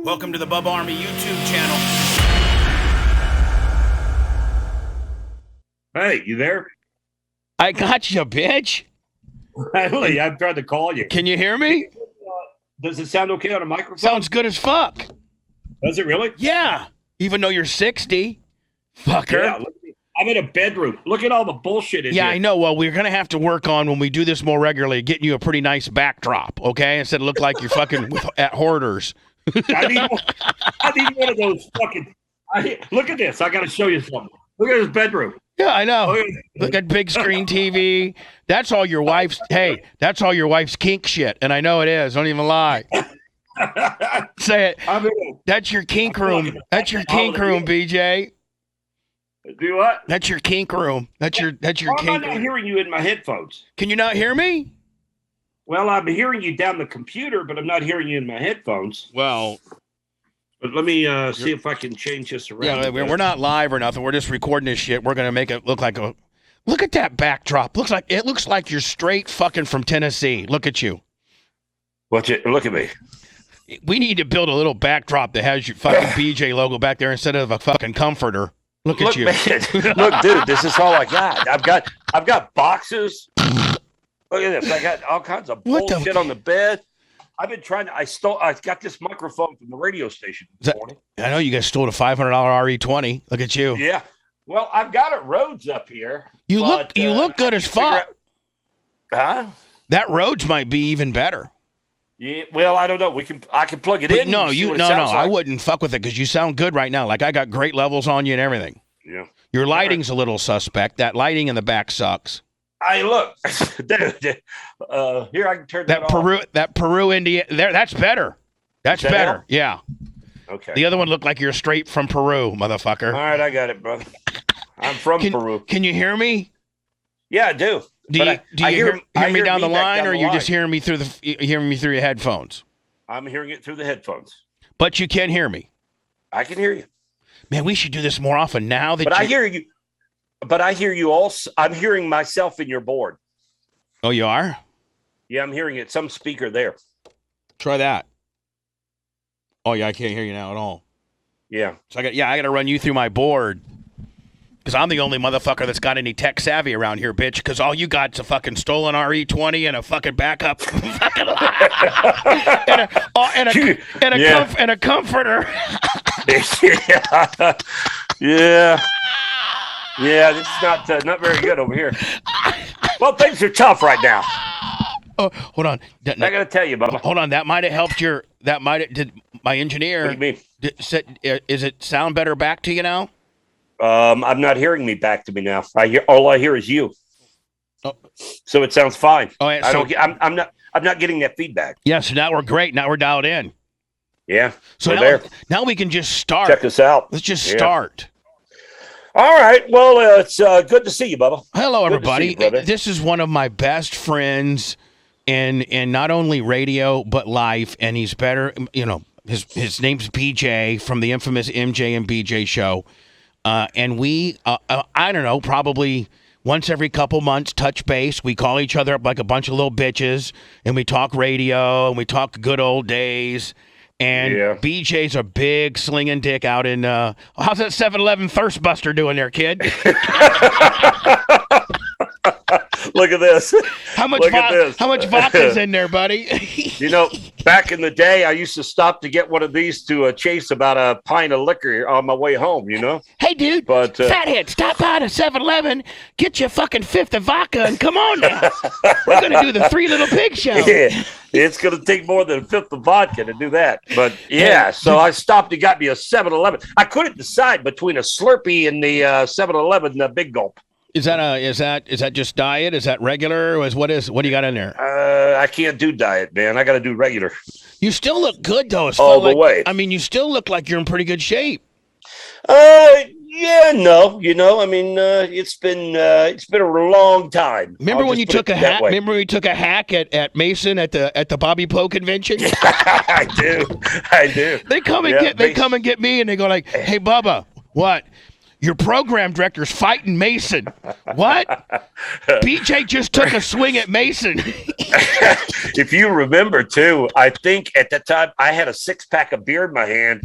Welcome to the Bubba Army YouTube channel. Hey, you there? I got you, bitch. Hey, I'm trying to call you. Can you hear me? Does it sound okay on a microphone? Sounds good as fuck. Does it really? Yeah. Even though you're 60. Fucker. Yeah, I'm in a bedroom. Look at all the bullshit in here. Yeah, I know. Well, we're going to have to work on, when we do this more regularly, getting you a pretty nice backdrop, okay? Instead of look like you're fucking at Hoarders. I need one of those fucking... look at this. I got to show you something. Look at this bedroom. Yeah, I know. Look at big screen TV. That's all your wife's... Hey, that's all your wife's kink shit, and I know it is. Don't even lie. Say it. That's your kink room. That's your kink room, BJ. Do what? That's your kink room. That's your kink room. I'm not hearing you in my headphones. Can you not hear me? Well, I'm hearing you down the computer, but I'm not hearing you in my headphones. Well... But let me see if I can change this around. Yeah, we're not live or nothing. We're just recording this shit. We're going to make it look like a... Look at that backdrop. It looks like you're straight fucking from Tennessee. Look at you. Look at me. We need to build a little backdrop that has your fucking BJ logo back there instead of a fucking comforter. Look at you. Man. Look, dude, this is all I got. I've got boxes. Look at this. I got all kinds of bullshit on the bed. I've been trying to. I got this microphone from the radio station this morning. I know you guys stole a $500 RE20. Look at you. Yeah. Well, I've got it Rhodes up here. You look good as fuck. Huh? That Rhodes might be even better. Yeah. Well, I don't know. I can plug it in. No, like. I wouldn't fuck with it because you sound good right now. Like I got great levels on you and everything. Yeah. Your lighting's a little suspect. That lighting in the back sucks. Hey, look, dude. Here I can turn that off. That Peru, India. There, that's better. That's better. Help? Yeah. Okay. The other one looked like you're straight from Peru, motherfucker. All right, I got it, brother. I'm from Peru. Can you hear me? Yeah, I do. Do you hear me down the line, or you just hearing me through your headphones? I'm hearing it through the headphones. But you can hear me. I can hear you. Man, we should do this more often now that. I hear you. But I hear you also. I'm hearing myself in your board. Oh, you are? Yeah, I'm hearing it. Some speaker there. Try that. Oh, yeah, I can't hear you now at all. Yeah. So I got to run you through my board. Because I'm the only motherfucker that's got any tech savvy around here, bitch. Because all you got's a fucking stolen RE20 and a fucking backup. and a comforter. Yeah. Yeah, this is not very good over here. Well, things are tough right now. Oh, hold on. I got to tell you, Bubba. Hold on. That might have helped did my engineer. What do you mean? Is it sound better back to you now? I'm not hearing me back to me now. All I hear is you. Oh. So it sounds fine. Oh, yeah, I'm not getting that feedback. Yeah, so now we're great. Now we're dialed in. Yeah. So now we can just start. Check this out. Let's just start. All right. Well, it's good to see you, Bubba. Hello, everybody. This is one of my best friends in not only radio but life, and he's better. You know, his name's BJ from the infamous MJ and BJ show, and we, I don't know, probably once every couple months, touch base. We call each other up like a bunch of little bitches, and we talk radio and we talk good old days. And BJ's a big slinging dick out in, how's that 7-Eleven Thirst Buster doing there, kid? Look at this. How much vodka's in there, buddy? You know, back in the day, I used to stop to get one of these to chase about a pint of liquor on my way home, you know? Hey, dude, fathead, stop by to 7-Eleven, get your fucking fifth of vodka, and come on now. We're going to do the Three Little Pig show. Yeah, it's going to take more than a fifth of vodka to do that. But, yeah, so I stopped and got me a 7-Eleven. I couldn't decide between a Slurpee and the 7-Eleven Big Gulp. Is that just diet? Is that regular? What do you got in there? I can't do diet, man. I got to do regular. You still look good though. All the way. I mean, you still look like you're in pretty good shape. Yeah, no. You know, I mean, it's been a long time. Remember when you took a hack? Remember when you took a hack at Mason at the Bobby Poe convention? I do. They come and get me, and they go like, "Hey, Bubba, what? Your program director's fighting Mason. What? BJ just took a swing at Mason. If you remember, too, I think at the time I had a 6-pack of beer in my hand.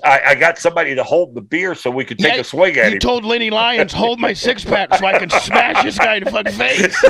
I got somebody to hold the beer so we could take a swing at him. You told Lenny Lyons, hold my 6-pack so I can smash this guy in the fucking face.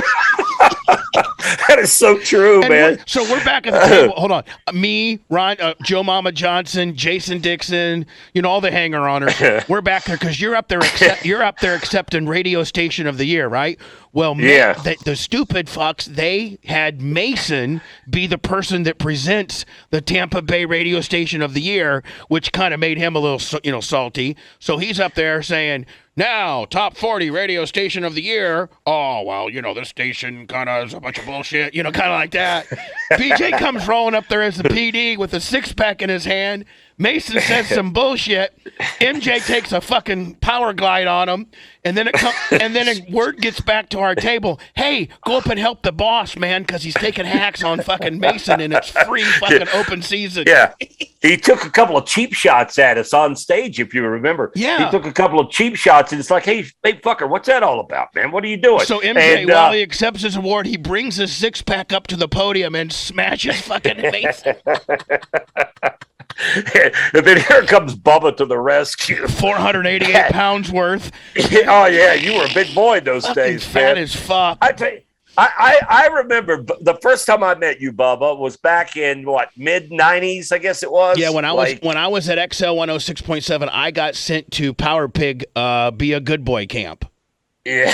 That is so true, man. So we're back at the table. Hold on. Me, Ron, Joe Mama Johnson, Jason Dixon, all the hanger-oners. We're back there because you're up there accepting Radio Station of the Year, right? Well, the stupid fucks, they had Mason be the person that presents the Tampa Bay Radio Station of the Year, which kind of made him a little, salty. So he's up there saying, now, top 40 radio station of the year. Oh, well, this station kind of is a bunch of bullshit, kind of like that. BJ comes rolling up there as the PD with a 6-pack in his hand. Mason says some bullshit. MJ takes a fucking power glide on him, and then a word gets back to our table. Hey, go up and help the boss, man, because he's taking hacks on fucking Mason, and it's free fucking open season. Yeah, he took a couple of cheap shots at us on stage, if you remember. Yeah, he took a couple of cheap shots, and it's like, hey, fucker, what's that all about, man? What are you doing? So MJ, while he accepts his award, he brings his 6-pack up to the podium and smashes fucking Mason. And then here comes Bubba to the rescue. 488 pounds worth. Oh, yeah. You were a big boy in those days, fat man. as fuck. I tell you, I remember the first time I met you, Bubba, was back in, mid-90s, I guess it was? Yeah, when I was at XL 106.7, I got sent to Power Pig Be a Good Boy camp. Yeah.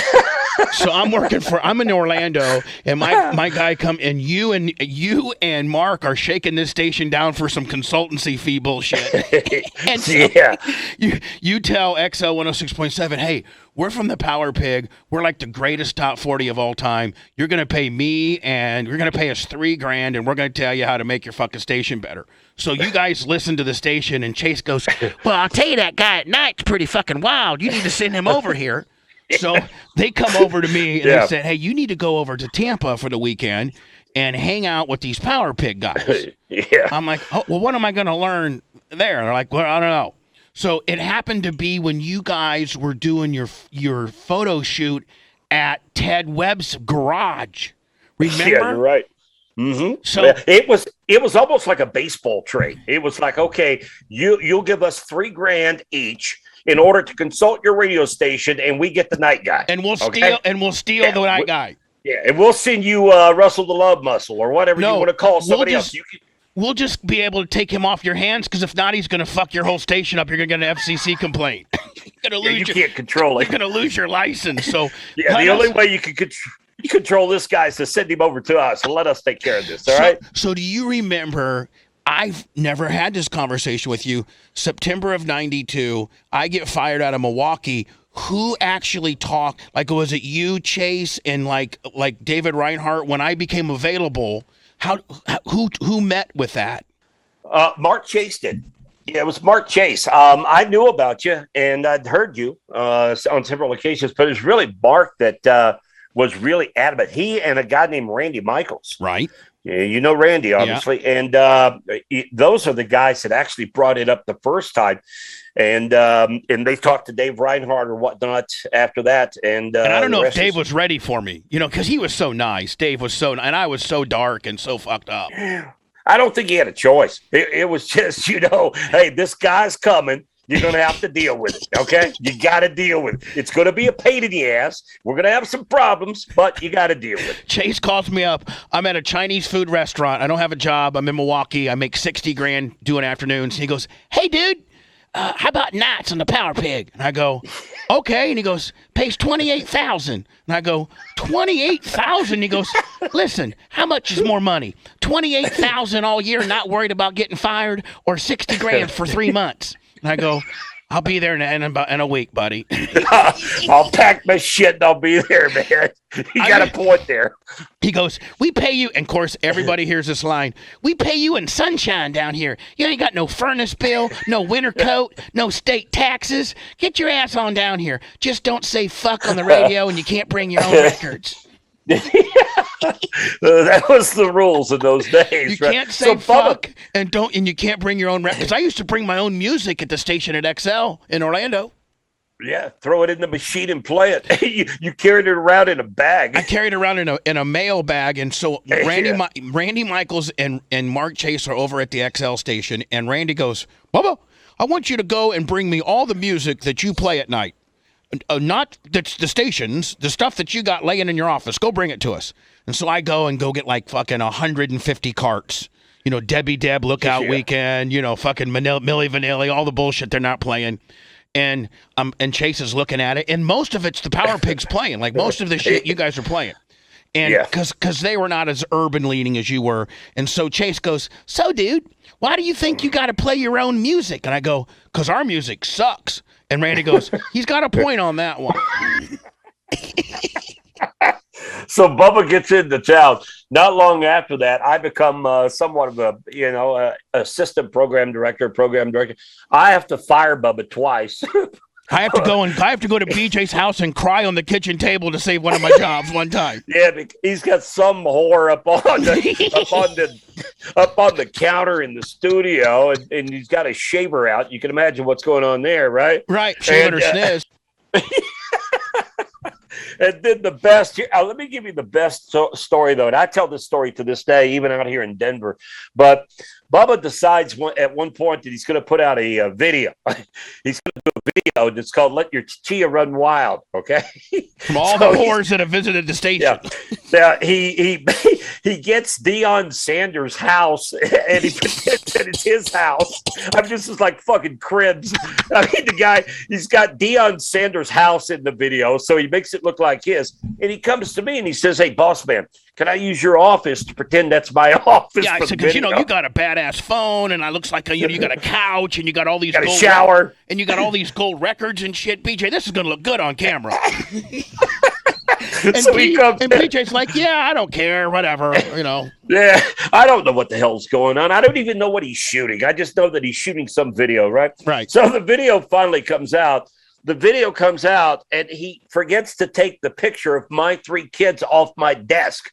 So I'm in Orlando, and my guy come, and you and Mark are shaking this station down for some consultancy fee bullshit. And so you tell XL 106.7, hey, we're from the Power Pig. We're like the greatest top 40 of all time. You're going to pay me, and you're going to pay us $3,000, and we're going to tell you how to make your fucking station better. So you guys listen to the station, and Chase goes, well, I'll tell you, that guy at night's pretty fucking wild. You need to send him over here. So they come over to me and they said, hey, you need to go over to Tampa for the weekend and hang out with these Power Pig guys. Yeah. I'm like, oh, well, what am I going to learn there? They're like, well, I don't know. So it happened to be when you guys were doing your photo shoot at Ted Webb's garage. Remember? Yeah, you're right. Mm-hmm. So it was almost like a baseball trade. It was like, okay, you'll give us $3,000 each in order to consult your radio station, and we get the night guy. And we'll steal the night guy. Yeah, and we'll send you Russell the Love Muscle or whatever you want to call somebody else. We'll just be able to take him off your hands, because if not, he's going to fuck your whole station up. You're going to get an FCC complaint. You can't control it. You're going to lose your license. So the only way you can control this guy is to send him over to us and let us take care of this. All right. So do you remember? I've never had this conversation with you. September of '92, I get fired out of Milwaukee. Who actually talked? Like, was it you, Chase, and like David Reinhardt when I became available? Who met with that? Mark Chase did. Yeah, it was Mark Chase. I knew about you and I'd heard you on several occasions, but it was really Mark that was really adamant. He and a guy named Randy Michaels. Right. Yeah, you know Randy, obviously. Yeah. And those are the guys that actually brought it up the first time. And they talked to Dave Reinhardt or whatnot after that. And I don't know if Dave was ready for me, because he was so nice. Dave was and I was so dark and so fucked up. I don't think he had a choice. It was just, hey, this guy's coming. You're going to have to deal with it, okay? You got to deal with it. It's going to be a pain in the ass. We're going to have some problems, but you got to deal with it. Chase calls me up. I'm at a Chinese food restaurant. I don't have a job. I'm in Milwaukee. I make $60,000 doing afternoons. He goes, hey, dude, how about nights on the Power Pig? And I go, okay. And he goes, pays $28,000. And I go, $28,000? He goes, listen, how much is more money? $28,000 all year, not worried about getting fired, or $60,000 for 3 months? And I go, I'll be there in a week, buddy. I'll pack my shit and I'll be there, man. You got a point there. He goes, we pay you. And of course, everybody hears this line. We pay you in sunshine down here. You ain't got no furnace bill, no winter coat, no state taxes. Get your ass on down here. Just don't say fuck on the radio, and you can't bring your own records. That was the rules in those days. You can't say fuck and you can't bring your own records. I used to bring my own music at the station at XL in Orlando. Yeah, throw it in the machine and play it. you carried it around in a bag. I carried it around in a mail bag, and so Randy Michaels and Mark Chase are over at the XL station, and Randy goes, Bubba, I want you to go and bring me all the music that you play at night. Not the stations, the stuff that you got laying in your office. Go bring it to us. And so I go get like fucking 150 carts. Debbie Deb, Lookout Weekend, fucking Milli Vanilli, all the bullshit they're not playing. And Chase is looking at it, and most of it's the Power Pigs playing. Like most of the shit you guys are playing. And because they were not as urban leaning as you were. And so Chase goes, so dude, why do you think you got to play your own music? And I go, because our music sucks. And Randy goes, he's got a point on that one. So Bubba gets into town. Not long after that, I become somewhat of a assistant program director. I have to fire Bubba twice. I have to go to BJ's house and cry on the kitchen table to save one of my jobs one time. Yeah, he's got some whore up on the counter in the studio, and he's got a shaver out. You can imagine what's going on there, right? Right, shaving her sniz. And then the best. Let me give you the best story, though. And I tell this story to this day, even out here in Denver. But Bubba decides at one point that he's going to put out a video. He's going to do a video that's called "Let Your Chia Run Wild." Okay, from all the whores that have visited the station. Yeah, he gets Deion Sanders' house, and he pretends that it's his house. This is like fucking cribs. I mean, the guy, he's got Deion Sanders' house in the video, so he makes it look like his. And he comes to me and he says, "Hey, boss man, can I use your office to pretend that's my office?" Yeah, because you got a badass phone, and it looks like you got a couch, and you got all these gold shower, and you got all these gold records and shit. BJ, this is gonna look good on camera. And, so and BJ's like, yeah, I don't care, whatever, Yeah, I don't know what the hell's going on. I don't even know what he's shooting. I just know that he's shooting some video, right? Right. So the video finally comes out. And he forgets to take the picture of my 3 kids off my desk.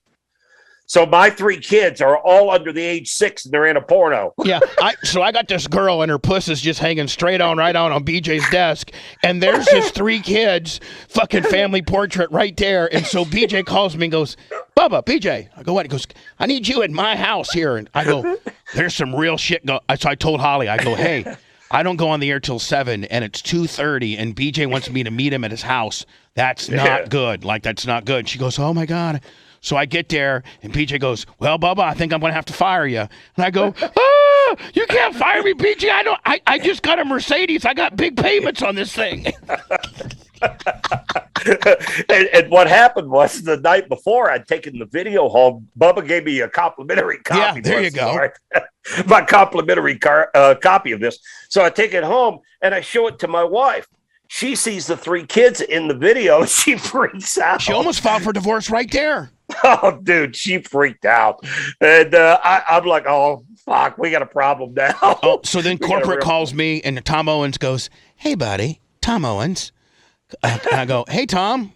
So my 3 kids are all under the age 6, and they're in a porno. Yeah, I got this girl, and her puss is just hanging straight on on BJ's desk, and there's his 3 kids, fucking family portrait right there. And so BJ calls me and goes, Bubba, BJ. I go, what? He goes, I need you in my house here. And I go, there's some real shit So I told Holly, I go, hey, I don't go on the air till 7, and it's 2:30, and BJ wants me to meet him at his house. That's not good. Like, that's not good. She goes, oh my God. So I get there, and BJ goes, well, Bubba, I think I'm going to have to fire you. And I go, you can't fire me, BJ. I just got a Mercedes. I got big payments on this thing. and what happened was the night before I'd taken the video home, Bubba gave me a complimentary copy. Yeah, there you go. Right? My complimentary copy of this. So I take it home, and I show it to my wife. She sees the 3 kids in the video. She freaks out. She almost filed for divorce right there. Oh, dude, she freaked out. And I'm like, oh, fuck, we got a problem now. Oh, so then corporate calls me, and Tom Owens goes, hey, buddy, Tom Owens. And I go, hey, Tom.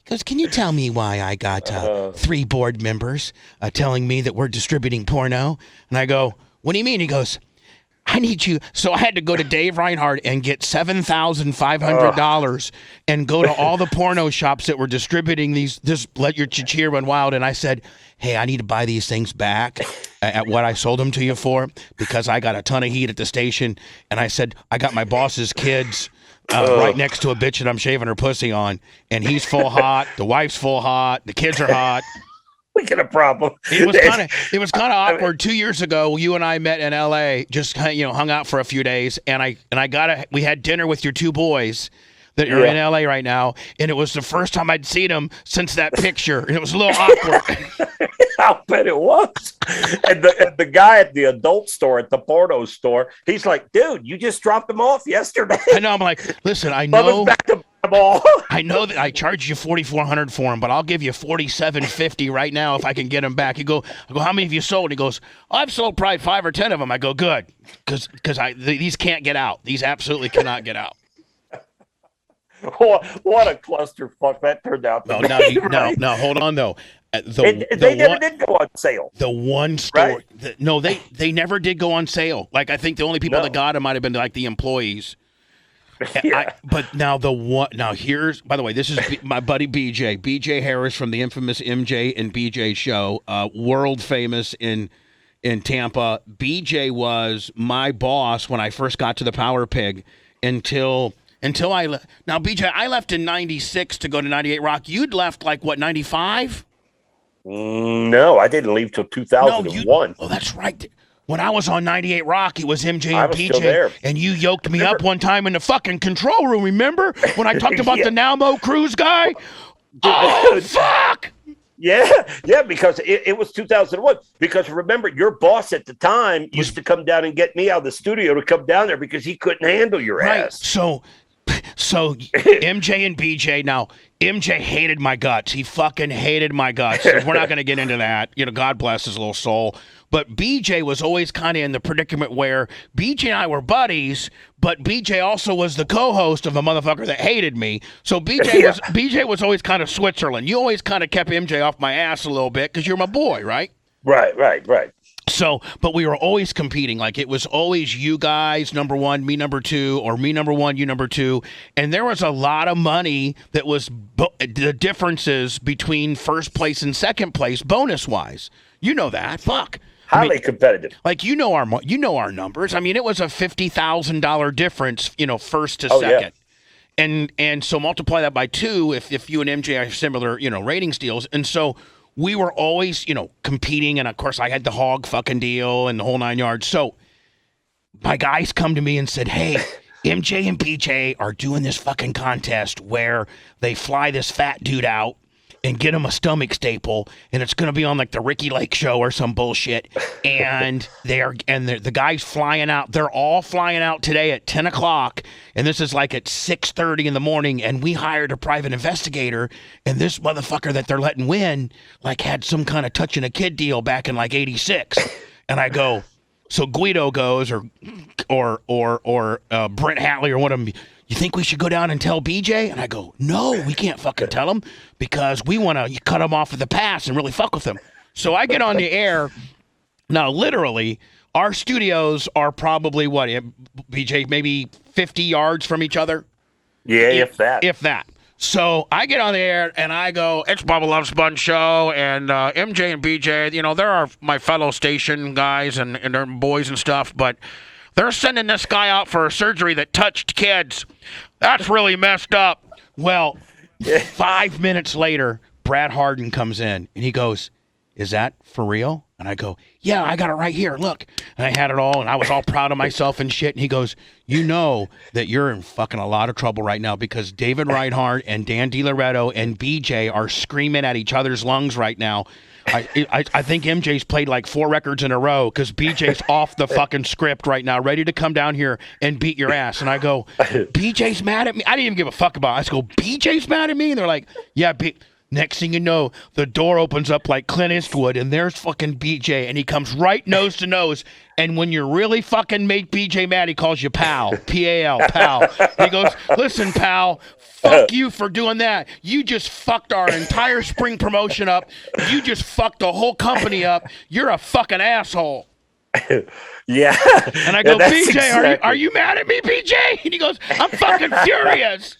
He goes, can you tell me why I got 3 board members telling me that we're distributing porno? And I go, what do you mean? He goes, I need you. So I had to go to Dave Reinhardt and get $7,500 and go to all the porno shops that were distributing this Let Your Chichir Run Wild. And I said, hey, I need to buy these things back at what I sold them to you for, because I got a ton of heat at the station. And I said, I got my boss's kids right next to a bitch that I'm shaving her pussy on. And he's full hot. The wife's full hot. The kids are hot. We get a problem. It was kind of awkward. 2 years ago, you and I met in L.A. Just hung out for a few days, and we had dinner with your 2 boys that are in L.A. right now, and it was the first time I'd seen them since that picture, and it was a little awkward. I'll bet it was. And the guy at the adult store, at the porno store, he's like, dude, you just dropped them off yesterday. I know. I'm like, listen, I know. I know that I charged you $4,400 for them, but I'll give you $4,750 right now if I can get them back. I go, how many have you sold? He goes, I've sold probably 5 or 10 of them. I go, good, because these can't get out. These absolutely cannot get out. What a clusterfuck that turned out to be. No, hold on though. They never did go on sale. The one store, right? They never did go on sale. Like, I think the only people that got them might have been like the employees. Yeah. But now here's, by the way, this is my buddy BJ Harris from the infamous MJ and BJ show, world famous in Tampa. BJ was my boss when I first got to the Power Pig until I left. Now, BJ, I left in 96 to go to 98 Rock. You'd left like, what, 95? No, I didn't leave till 2001. Oh, that's right. When I was on 98 Rock, it was MJ and BJ. Still there. And you yoked me up one time in the fucking control room, remember? When I talked about the Nalmo Cruz guy? Oh, fuck! Yeah, because it was 2001. Because remember, your boss at the time used to come down and get me out of the studio to come down there because he couldn't handle your ass. So MJ and BJ, now MJ hated my guts. He fucking hated my guts. We're not going to get into that. God bless his little soul. But BJ was always kind of in the predicament where BJ and I were buddies, but BJ also was the co-host of a motherfucker that hated me. So BJ was always kind of Switzerland. You always kind of kept MJ off my ass a little bit because you're my boy, right? Right. So, but we were always competing. Like, it was always you guys, number one, me number two, or me number one, you number two. And there was a lot of money that was the differences between first place and second place, bonus-wise. You know that. Fuck. Highly competitive. Like, you know our numbers. I mean, it was a $50,000 difference, first to second. Yeah. And so multiply that by 2 if you and MJ have similar, ratings deals. And so we were always, competing. And, of course, I had the hog fucking deal and the whole 9 yards. So my guys come to me and said, hey, MJ and BJ are doing this fucking contest where they fly this fat dude out and get him a stomach staple, and it's going to be on like the Ricky Lake show or some bullshit. And the guy's flying out. They're all flying out today at 10 o'clock, and this is like at 6:30 in the morning, and we hired a private investigator, and this motherfucker that they're letting win like had some kind of touching a kid deal back in like 86. And I go, so Guido goes, or Brent Hatley or one of them, you think we should go down and tell BJ? And I go, no, we can't fucking tell him because we want to cut him off at the pass and really fuck with him. So I get on the air. Now, literally, our studios are probably, what, BJ, maybe 50 yards from each other? Yeah, if that. If that. So I get on the air and I go, it's Bubba Loves Bun show, and MJ and BJ, they're my fellow station guys and they're boys and stuff, but they're sending this guy out for a surgery that touched kids. That's really messed up. Well, 5 minutes later, Brad Harden comes in, and he goes, is that for real? And I go, yeah, I got it right here. Look. And I had it all, and I was all proud of myself and shit. And he goes, you know that you're in fucking a lot of trouble right now because David Reinhardt and Dan DiLoretto and BJ are screaming at each other's lungs right now. I think MJ's played like 4 records in a row because BJ's off the fucking script right now, ready to come down here and beat your ass. And I go, BJ's mad at me? I didn't even give a fuck about it. I just go, BJ's mad at me? And they're like, yeah, next thing you know, the door opens up like Clint Eastwood, and there's fucking BJ, and he comes right nose to nose. And when you're really fucking make BJ mad, he calls you pal, P-A-L, pal. And he goes, listen, pal, fuck you for doing that. You just fucked our entire spring promotion up. You just fucked the whole company up. You're a fucking asshole. Yeah. And I go, BJ, are you mad at me, BJ? And he goes, I'm fucking furious.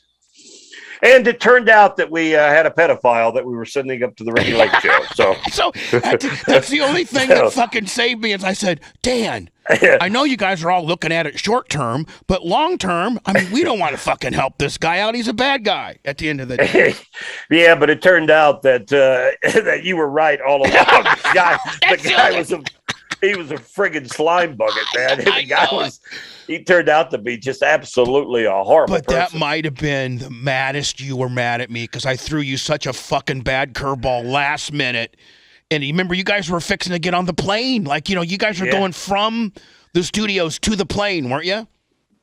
And it turned out that we had a pedophile that we were sending up to the Ricky Lake show. So that's the only thing that fucking saved me. Is I said, Dan, I know you guys are all looking at it short term, but long term, I mean, we don't want to fucking help this guy out. He's a bad guy at the end of the day. Yeah, but it turned out that that you were right all along. The guy was a friggin' slime bucket, man. The guy he turned out to be just absolutely a horrible person. That might have been the maddest you were mad at me because I threw you such a fucking bad curveball last minute. And you remember, you guys were fixing to get on the plane. Like, you guys were going from the studios to the plane, weren't you?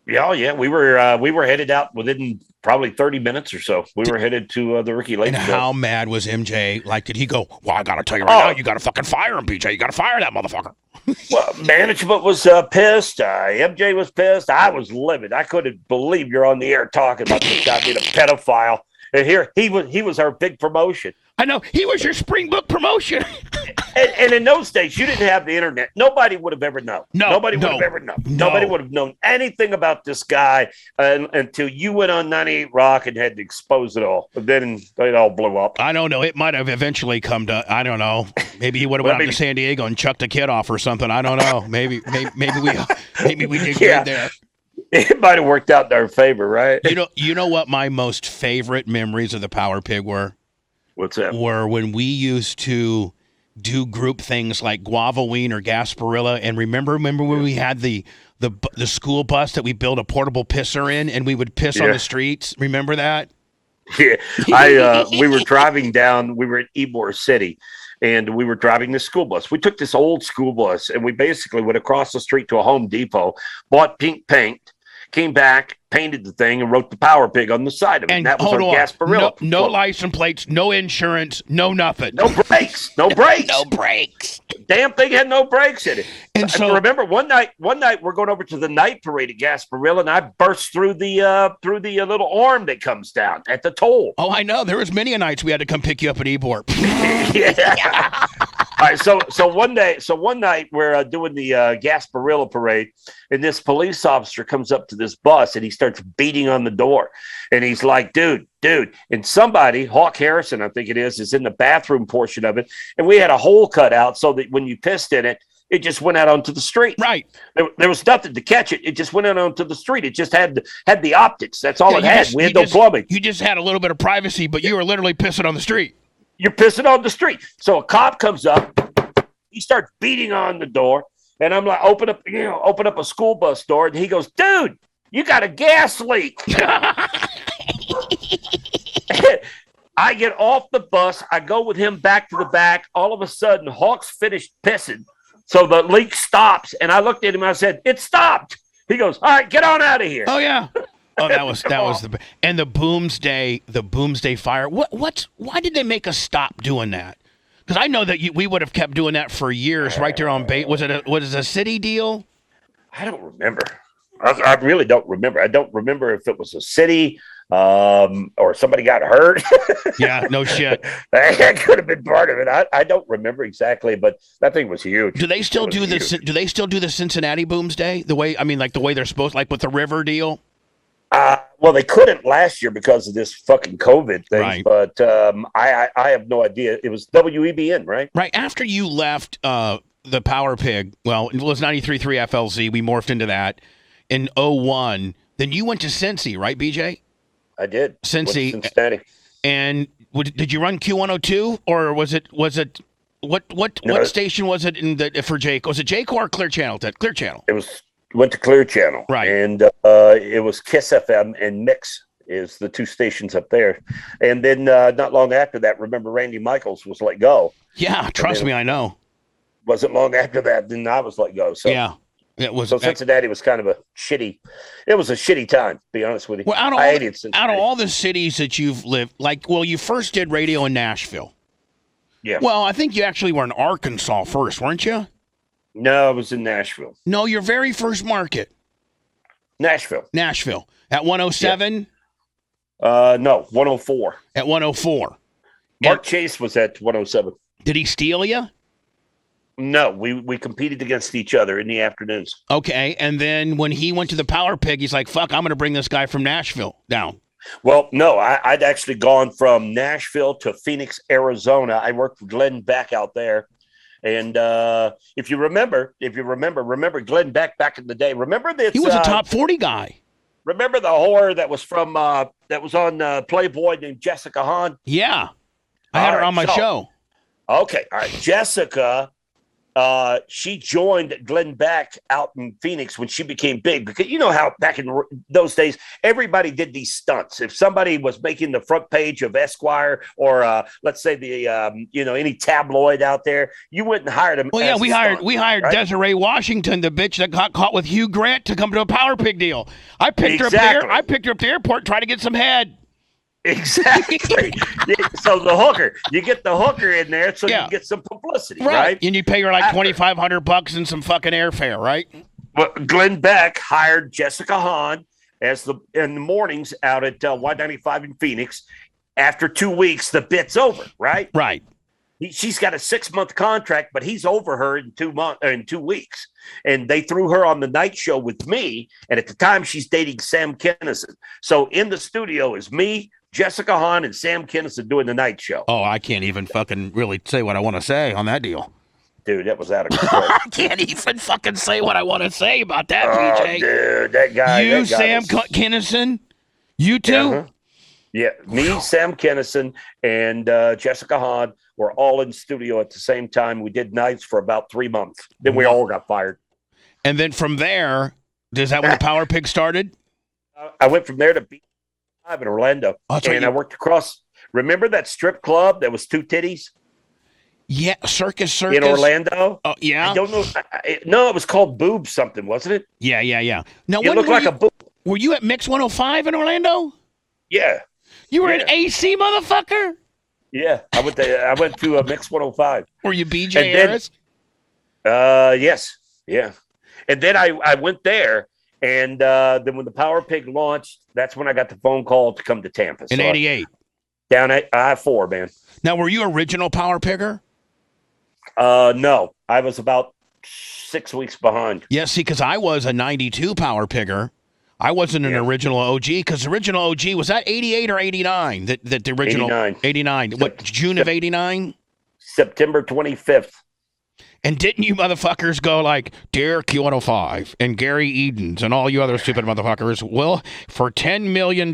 Yeah. We were headed out within probably 30 minutes or so. We were headed to the Ricky Lake. And how mad was MJ? Like, did he go, well, I got to tell you right now, you got to fucking fire him, BJ. You got to fire that motherfucker. Well, management was pissed. MJ was pissed. I was livid. I couldn't believe you're on the air talking about this guy being a pedophile. And here he was our big promotion. I know. He was your spring book promotion. And in those days, you didn't have the internet. Nobody would have ever known. Nobody would have ever known. Nobody would have known anything about this guy until you went on 98 Rock and had to expose it all. But then it all blew up. I don't know. It might have eventually come to, I don't know. Maybe he would have went out to San Diego and chucked a kid off or something. I don't know. Maybe we did good there. It might have worked out in our favor, right? You know what my most favorite memories of the Power Pig were? What's that? Were when we used to do group things like Guava Ween or Gasparilla. And remember when we had the school bus that we built a portable pisser in, and we would piss on the streets? Remember that? Yeah, we were driving down. We were in Ybor City, and we were driving the school bus. We took this old school bus, and we basically went across the street to a Home Depot, bought pink paint, came back, painted the thing, and wrote the Power Pig on the side of it. And that was on Gasparilla. No license plates, no insurance, no nothing. No brakes. No brakes. Damn thing had no brakes in it. And so I remember one night we're going over to the night parade at Gasparilla, and I burst through the little arm that comes down at the toll. Oh, I know. There was many a nights we had to come pick you up at Ybor. Yeah. All right, so one night we're doing the Gasparilla parade, and this police officer comes up to this bus and he starts beating on the door, and he's like, dude, and somebody, Hawk Harrison, I think it is in the bathroom portion of it, and we had a hole cut out so that when you pissed in it, it just went out onto the street. Right. There was nothing to catch it. It just went out onto the street. It just had the optics. That's all it had. We had no plumbing. You just had a little bit of privacy, but you were literally pissing on the street. You're pissing on the street. So a cop comes up. He starts beating on the door. And I'm like, open up a school bus door. And he goes, dude, you got a gas leak. I get off the bus. I go with him back to the back. All of a sudden, Hawk's finished pissing. So the leak stops. And I looked at him and I said, it stopped. He goes, all right, get on out of here. Oh, yeah. Oh, that was and the Boomsday fire. Why did they make us stop doing that? Because I know that we would have kept doing that for years right there on bait. Was it a city deal? I don't remember. I really don't remember. I don't remember if it was a city or somebody got hurt. Yeah, no shit. That could have been part of it. I don't remember exactly, but that thing was huge. Do they still do this? Do they still do the Cincinnati Boomsday the way they're supposed, like with the river deal? Well, they couldn't last year because of this fucking COVID thing, right. But I have no idea. It was WEBN, right? Right. After you left the Power Pig, well, it was 93.3 FLZ. We morphed into that in 2001. Then you went to Cincy, right, BJ? I did. Cincy. Cincinnati. And did you run Q102, or was it what station was it for Jake? Was it Jake or Clear Channel? Clear Channel. It was. Went to Clear Channel, right? And it was Kiss FM and Mix is the two stations up there. And then not long after that, remember Randy Michaels was let go. Yeah, trust me, I know. Wasn't long after that, then I was let go. So yeah, it was. So Cincinnati was kind of a shitty. It was a shitty time, to be honest with you. Well, out of all the cities that you've lived, you first did radio in Nashville. Yeah. Well, I think you actually were in Arkansas first, weren't you? No, I was in Nashville. No, your very first market. Nashville. At 107? Yeah. No, 104. At 104. Mark Chase was at 107. Did he steal you? No, we competed against each other in the afternoons. Okay, and then when he went to the Power Pig, he's like, fuck, I'm going to bring this guy from Nashville down. Well, no, I'd actually gone from Nashville to Phoenix, Arizona. I worked with Glenn Beck out there. And if you remember Glenn Beck back in the day. Remember that he was a top 40 guy. Remember the whore that was from that was on Playboy named Jessica Hahn? Yeah, I had her on my show. Okay, all right, Jessica. She joined Glenn Beck out in Phoenix when she became big, because you know how back in those days everybody did these stunts. If somebody was making the front page of Esquire or let's say the any tabloid out there, you went and hired them. Well, yeah, we hired right? Desiree Washington, the bitch that got caught with Hugh Grant, to come to a Power Pig deal. I picked her up there. I picked her up to the airport, trying to get some head. Exactly. So you get the hooker in there so you get some publicity, right? And you pay her like $2,500 and some fucking airfare, right? Well, Glenn Beck hired Jessica Hahn in the mornings out at Y95 in Phoenix, after 2 weeks, the bit's over, right? Right. She's got a 6-month contract, but he's over her in 2 weeks. And they threw her on the night show with me. And at the time, she's dating Sam Kinison. So in the studio is me, Jessica Hahn, and Sam Kinison doing the night show. Oh, I can't even fucking really say what I want to say on that deal. Dude, that was out of control. I can't even fucking say what I want to say about that, BJ. Dude, that guy. Sam Kinison? You two? Uh-huh. Yeah, me, Sam Kinison, and Jessica Hahn were all in studio at the same time. We did nights for about 3 months. Then we all got fired. And then from there, is that when the Power Pig started? I went from there to B5 in Orlando. I worked across. Remember that strip club that was 2 titties? Yeah, Circus. In Orlando? Oh, yeah. I don't know. No, it was called Boob something, wasn't it? Yeah. Now, it looked like a boob. Were you at Mix 105 in Orlando? Yeah. You were an AC motherfucker? Yeah, I went to a Mix 105. Were you BJ Harris? Yes. Yeah. And then I went there, and then when the Power Pig launched, that's when I got the phone call to come to Tampa. In 88. Down at I-4, man. Now, were you original Power Pigger? No. I was about 6 weeks behind. Yeah, see, because I was a 92 Power Pigger. I wasn't an original OG, because the original OG, was that 88 or 89? That the original 89. What, June of 89? September 25th. And didn't you motherfuckers go like, Dear Q105 and Gary Edens and all you other stupid motherfuckers, well, for $10 million,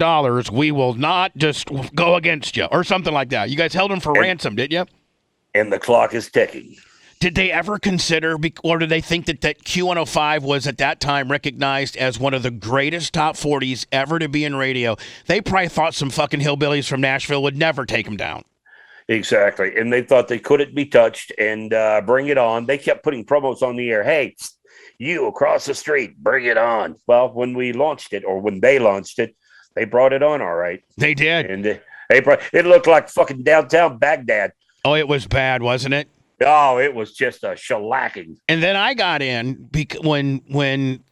we will not just go against you, or something like that. You guys held him for ransom, didn't you? And the clock is ticking. Did they ever consider, or did they think that Q105 was at that time recognized as one of the greatest top 40s ever to be in radio? They probably thought some fucking hillbillies from Nashville would never take them down. Exactly. And they thought they couldn't be touched, and bring it on. They kept putting promos on the air. Hey, you across the street, bring it on. Well, when we launched it, or when they launched it, they brought it on all right. They did. And it looked like fucking downtown Baghdad. Oh, it was bad, wasn't it? Oh, it was just a shellacking. And then I got in when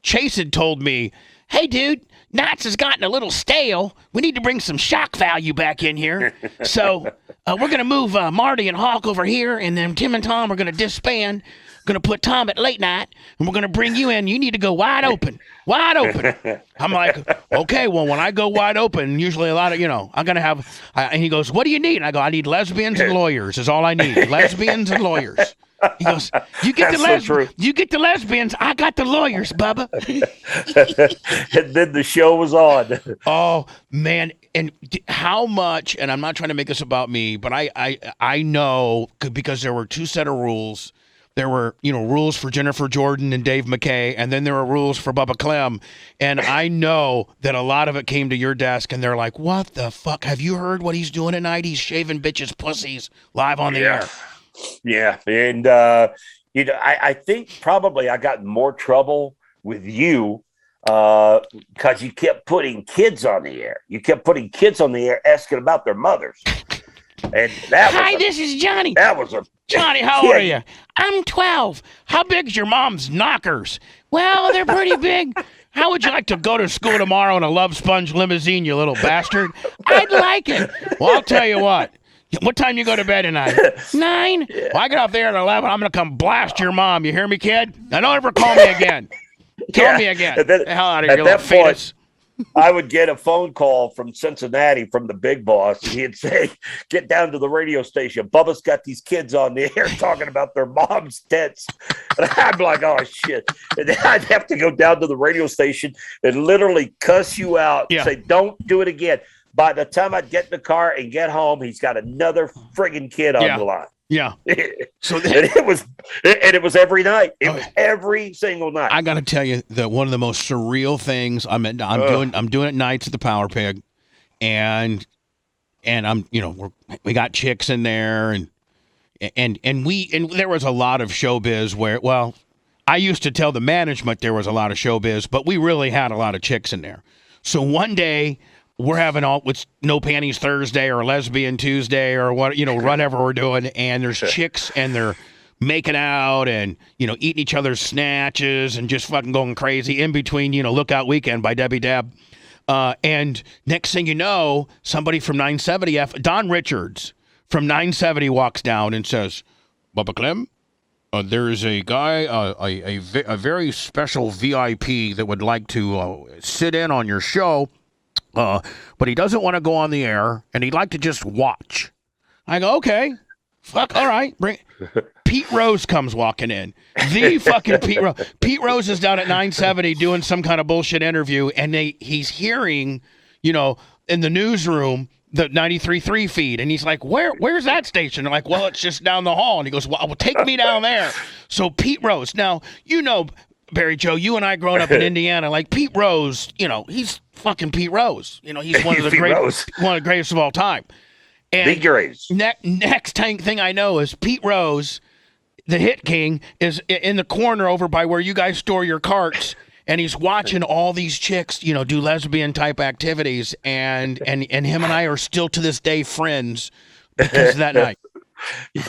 Chase had told me, hey, dude, Knots has gotten a little stale. We need to bring some shock value back in here. So we're going to move Marty and Hawk over here, and then Tim and Tom are going to disband. Going to put Tom at late night, and we're going to bring you in. You need to go wide open. Wide open. I'm like, okay, well, when I go wide open, usually a lot of, I'm going to have, and he goes, what do you need? And I go, I need lesbians and lawyers is all I need. Lesbians and lawyers. He goes, you get the lesbians, I got the lawyers, Bubba. And then the show was on. Oh, man. And how much, and I'm not trying to make this about me, but I know, because there were 2 set of rules. There were, rules for Jennifer Jordan and Dave McKay, and then there were rules for Bubba Clem. And I know that a lot of it came to your desk, and they're like, what the fuck? Have you heard what he's doing tonight? He's shaving bitches' pussies live on the air. Yeah. And, I think probably I got in more trouble with you because you kept putting kids on the air. You kept putting kids on the air asking about their mothers. And Hi, this is Johnny. That was Johnny, how are you? I'm 12. How big's your mom's knockers? Well, they're pretty big. How would you like to go to school tomorrow in a Love Sponge limousine, you little bastard? I'd like it. Well, I'll tell you what. What time you go to bed tonight? 9. Yeah. Well, I get off there at 11. I'm going to come blast your mom. You hear me, kid? Now, don't ever call me again. Call me again. Get the hell out of here, you little fetus. I would get a phone call from Cincinnati from the big boss. And he'd say, get down to the radio station. Bubba's got these kids on the air talking about their mom's tits. And I'm like, oh, shit. And then I'd have to go down to the radio station and literally cuss you out and say, don't do it again. By the time I'd get in the car and get home, he's got another friggin' kid on the line. Yeah. So it was every night. It was every single night. I got to tell you that one of the most surreal things I'm doing at nights at the Power Pig, and I'm we got chicks in there, and there was a lot of showbiz where, well, I used to tell the management there was a lot of showbiz, but we really had a lot of chicks in there. So one day, we're having it's No Panties Thursday or Lesbian Tuesday or what, whatever we're doing. And there's chicks and they're making out and, eating each other's snatches and just fucking going crazy in between, Lookout Weekend by Debbie Deb. And next thing you know, somebody from 970F, Don Richards from 970 walks down and says, Bubba Clem, there is a guy, a very special VIP that would like to sit in on your show, but he doesn't want to go on the air, and he'd like to just watch. I go, okay, fuck, all right, bring. Pete Rose comes walking in. The fucking Pete Rose. Pete Rose is down at 970 doing some kind of bullshit interview, and he's hearing, in the newsroom, the 93.3 feed, and he's like, where's that station? I'm like, well, it's just down the hall. And he goes, well, take me down there. So Pete Rose. Now, Barry Joe, you and I growing up in Indiana, like Pete Rose, he's fucking Pete Rose. He's one of the greatest of all time. And big greats. Next thing I know is Pete Rose, the hit king, is in the corner over by where you guys store your carts. And he's watching all these chicks, do lesbian type activities, and him and I are still to this day friends because of that night.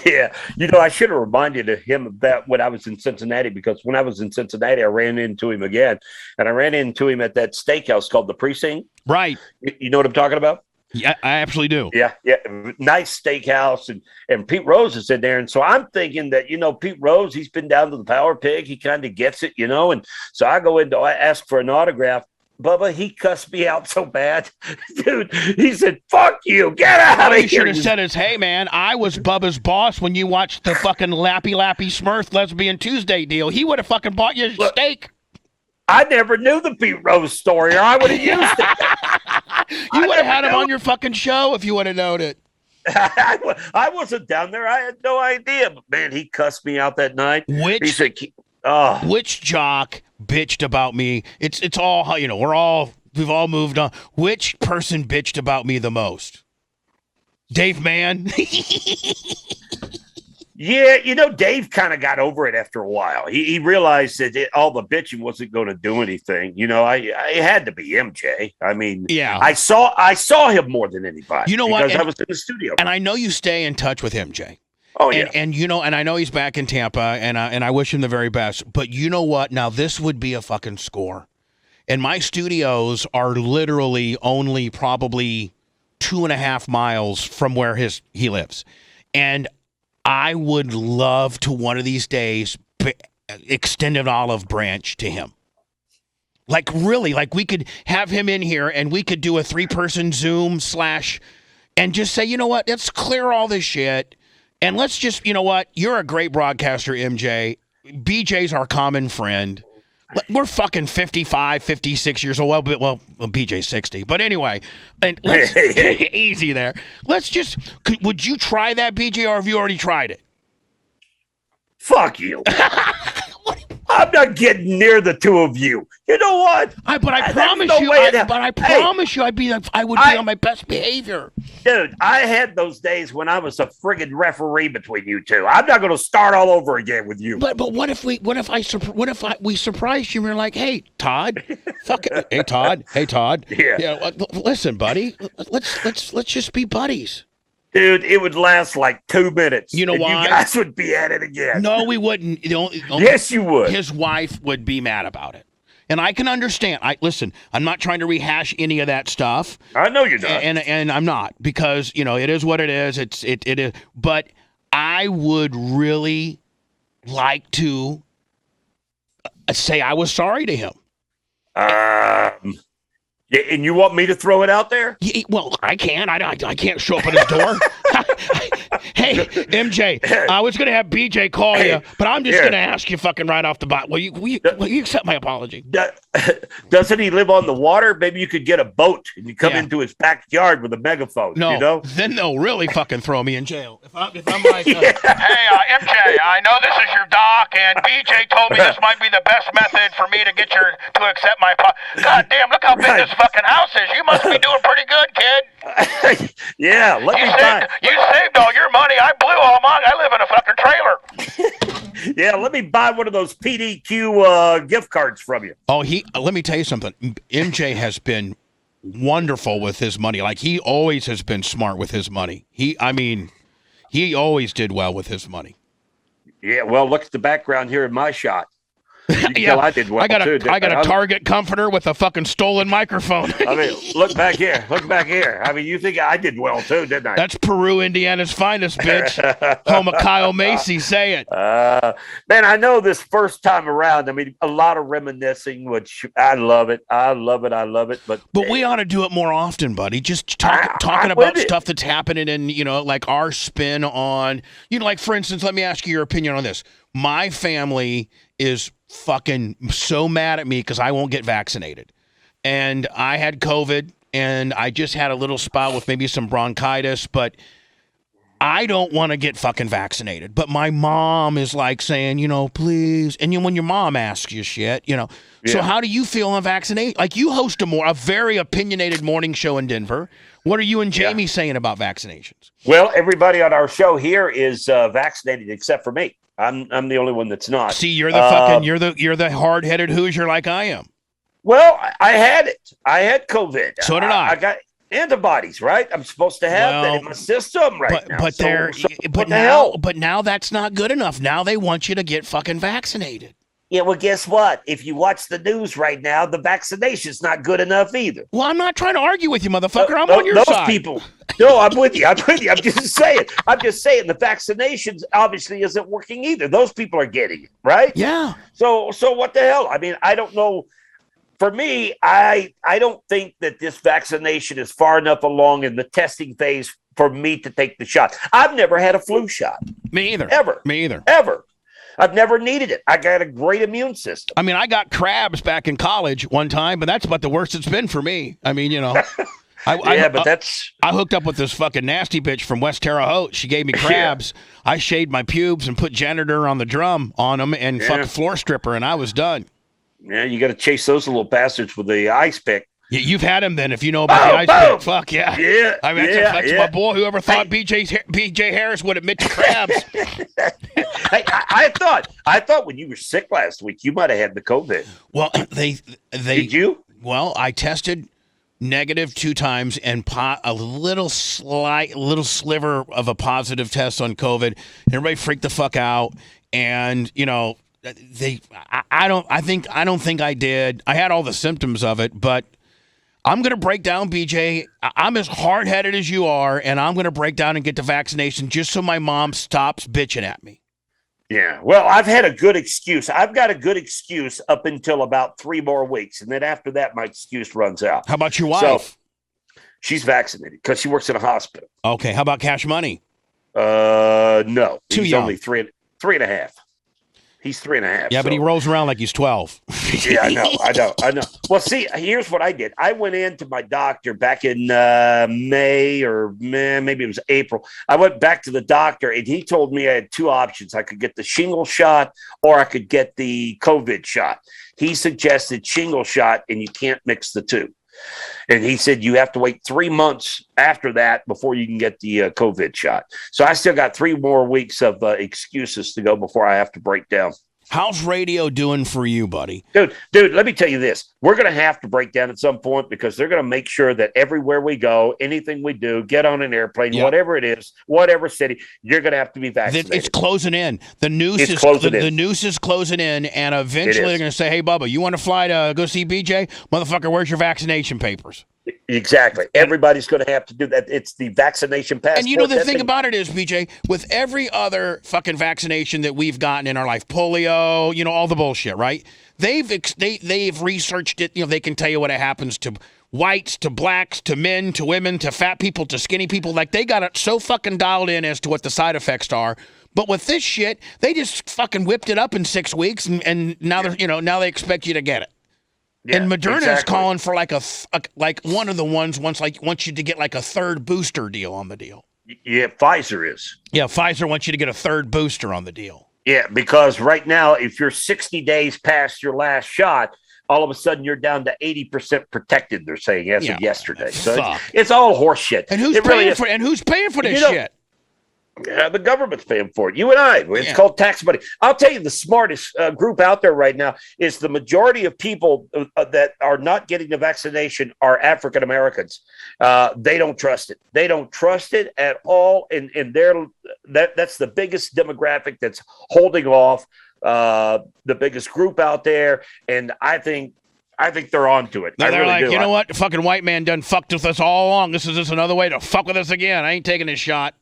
Yeah, I should have reminded him of that when I was in Cincinnati, because when I was in Cincinnati, I ran into him again, and I ran into him at that steakhouse called the Precinct. Right. You know what I'm talking about? Yeah, I absolutely do. Yeah. Nice steakhouse. And Pete Rose is in there. And so I'm thinking that, Pete Rose, he's been down to the Power Pig. He kind of gets it, And so I go in to ask for an autograph. Bubba, he cussed me out so bad. Dude, he said, fuck you. Get out of here. You should have said is, hey, man, I was Bubba's boss when you watched the fucking Lappy Smurf Lesbian Tuesday deal. He would have fucking bought you a steak. I never knew the Pete Rose story, or I would have used it. You would have had him on your fucking show if you would have known it. I wasn't down there. I had no idea. But, man, he cussed me out that night. He said, which jock bitched about me? It's all, we've all moved on. Which person bitched about me the most? Dave Mann? Yeah, Dave kind of got over it after a while. He realized that all the bitching wasn't going to do anything. I had to be MJ. I mean, yeah, I saw him more than anybody. You know what? Because I was in the studio. And I know you stay in touch with MJ. Oh yeah. And and I know he's back in Tampa, and I wish him the very best. But you know what? Now this would be a fucking score. And my studios are literally only probably 2.5 miles from where he lives, and I would love to one of these days extend an olive branch to him. Like really, like we could have him in here and we could do a 3-person Zoom / and just say, you know what, let's clear all this shit. And let's just, you know what, you're a great broadcaster, MJ. BJ's our common friend. We're fucking 55, 56 years old. Well, BJ's 60. But anyway, and let's, easy there. Let's just, would you try that, BJ, or have you already tried it? Fuck you. I'm not getting near the two of you. You know what? I promise you, I'd be on my best behavior. Dude, I had those days when I was a friggin' referee between you two. I'm not going to start all over again with you. But what if we surprised you and we're like, hey, Todd, hey Todd. Yeah. Listen, buddy, let's just be buddies. Dude, it would last like 2 minutes. You know why? You guys would be at it again. No, we wouldn't. Yes, you would. His wife would be mad about it. And I can understand. Listen, I'm not trying to rehash any of that stuff. I know you're not. And I'm not, because, it is what it is. It is. But I would really like to say I was sorry to him. And you want me to throw it out there? Yeah, well, I can. I can't show up at his door. Hey, MJ, I was going to have BJ call you, but I'm just going to ask you fucking right off the bat. Will you accept my apology? Doesn't he live on the water? Maybe you could get a boat and you come into his backyard with a megaphone. No, then they'll really fucking throw me in jail. If I'm like, hey, MJ, I know this is your doc, and BJ told me this might be the best method for me to get to accept my God damn, look how big this fucking house is. You must be doing pretty good, kid. Yeah, you saved all your money. I blew all mine. I live in a fucking trailer. Yeah, let me buy one of those PDQ gift cards from you. Oh, let me tell you something. MJ has been wonderful with his money. Like, he always has been smart with his money. He always did well with his money. Yeah, well, look at the background here in my shot. Yeah, I did well, I got a Target comforter with a fucking stolen microphone. I mean, look back here. I mean, you think I did well, too, didn't I? That's Peru, Indiana's finest, bitch. Home of Kyle Macy, say it. Man, I know this first time around, I mean, a lot of reminiscing, which I love it. But we ought to do it more often, buddy. Just talking about stuff that's happening and, like our spin on, like, for instance, let me ask you your opinion on this. My family is fucking so mad at me because I won't get vaccinated. And I had COVID, and I just had a little spot with maybe some bronchitis, but I don't want to get fucking vaccinated. But my mom is like saying, please. And when your mom asks you shit, Yeah. So how do you feel on vaccination? Like, you host a very opinionated morning show in Denver. What are you and Jamie saying about vaccinations? Well, everybody on our show here is vaccinated except for me. I'm the only one that's not. See, you're the you're the hard-headed Hoosier like I am. Well, I had it. I had COVID. So did I. I got antibodies, right? I'm supposed to have that in my system now. But now that's not good enough. Now they want you to get fucking vaccinated. Yeah, well, guess what? If you watch the news right now, the vaccination's not good enough either. Well, I'm not trying to argue with you, motherfucker. I'm on your those side. People. No, I'm with you. I'm just saying. The vaccinations obviously isn't working either. Those people are getting it, right? Yeah. So what the hell? I mean, I don't know. For me, I don't think that this vaccination is far enough along in the testing phase for me to take the shot. I've never had a flu shot. Me either. Ever. Me either. Ever. I've never needed it. I got a great immune system. I mean, I got crabs back in college one time, but that's about the worst it's been for me. I mean, I hooked up with this fucking nasty bitch from West Terre Haute. She gave me crabs. Yeah. I shaved my pubes and put janitor on the drum on them and fucking floor stripper, and I was done. Yeah, you got to chase those little bastards with the ice pick. Yeah, you've had him then, if you know about the ice pick. Fuck yeah. Yeah. I mean, that's my boy. Whoever thought BJ Harris would admit to crabs. Hey, I thought when you were sick last week, you might have had the COVID. Well, they did you? Well, I tested negative 2 times and a little sliver of a positive test on COVID. Everybody freaked the fuck out, and I don't think I did. I had all the symptoms of it, but I'm going to break down, BJ. I'm as hard-headed as you are, and I'm going to break down and get the vaccination just so my mom stops bitching at me. Yeah, well, I've had a good excuse. I've got a good excuse up until about 3 more weeks, and then after that, my excuse runs out. How about your wife? So, she's vaccinated because she works in a hospital. Okay, how about Cash Money? No. Too He's young. only 3.5. He's 3.5. Yeah, but he rolls around like he's 12. Yeah, I know. Well, see, here's what I did. I went in to my doctor back in May or maybe it was April. I went back to the doctor, and he told me I had 2 options. I could get the shingle shot or I could get the COVID shot. He suggested shingle shot, and you can't mix the two. And he said you have to wait 3 months after that before you can get the COVID shot. So I still got 3 more weeks of excuses to go before I have to break down. How's radio doing for you, buddy? Dude, let me tell you this. We're going to have to break down at some point because they're going to make sure that everywhere we go, anything we do, get on an airplane, whatever it is, whatever city, you're going to have to be vaccinated. It's closing in. The noose is closing in, and eventually they're going to say, hey, Bubba, you want to fly to go see BJ? Motherfucker, where's your vaccination papers? Exactly. Everybody's going to have to do that. It's the vaccination passport. And the thing about it is, BJ, with every other fucking vaccination that we've gotten in our life, polio, all the bullshit, right? They've researched it. They can tell you what happens to whites, to blacks, to men, to women, to fat people, to skinny people. Like, they got it so fucking dialed in as to what the side effects are. But with this shit, they just fucking whipped it up in 6 weeks, and now now they expect you to get it. Yeah, and Moderna is calling for like one of the ones wants you to get like a 3rd booster deal on the deal. Yeah, Pfizer is. Yeah, Pfizer wants you to get a 3rd booster on the deal. Yeah, because right now, if you're 60 days past your last shot, all of a sudden you're down to 80% protected. They're saying as of yesterday. So it's all horse shit. And who's paying for this shit? Yeah, the government's paying for it. You and I. It's called tax money. I'll tell you, the smartest group out there right now is the majority of people that are not getting the vaccination are African Americans. They don't trust it. They don't trust it at all. And that's the biggest demographic that's holding off. the biggest group out there, and I think they're on to it. They're really like, do. you know what? The fucking white man done fucked with us all along. This is just another way to fuck with us again. I ain't taking this shot.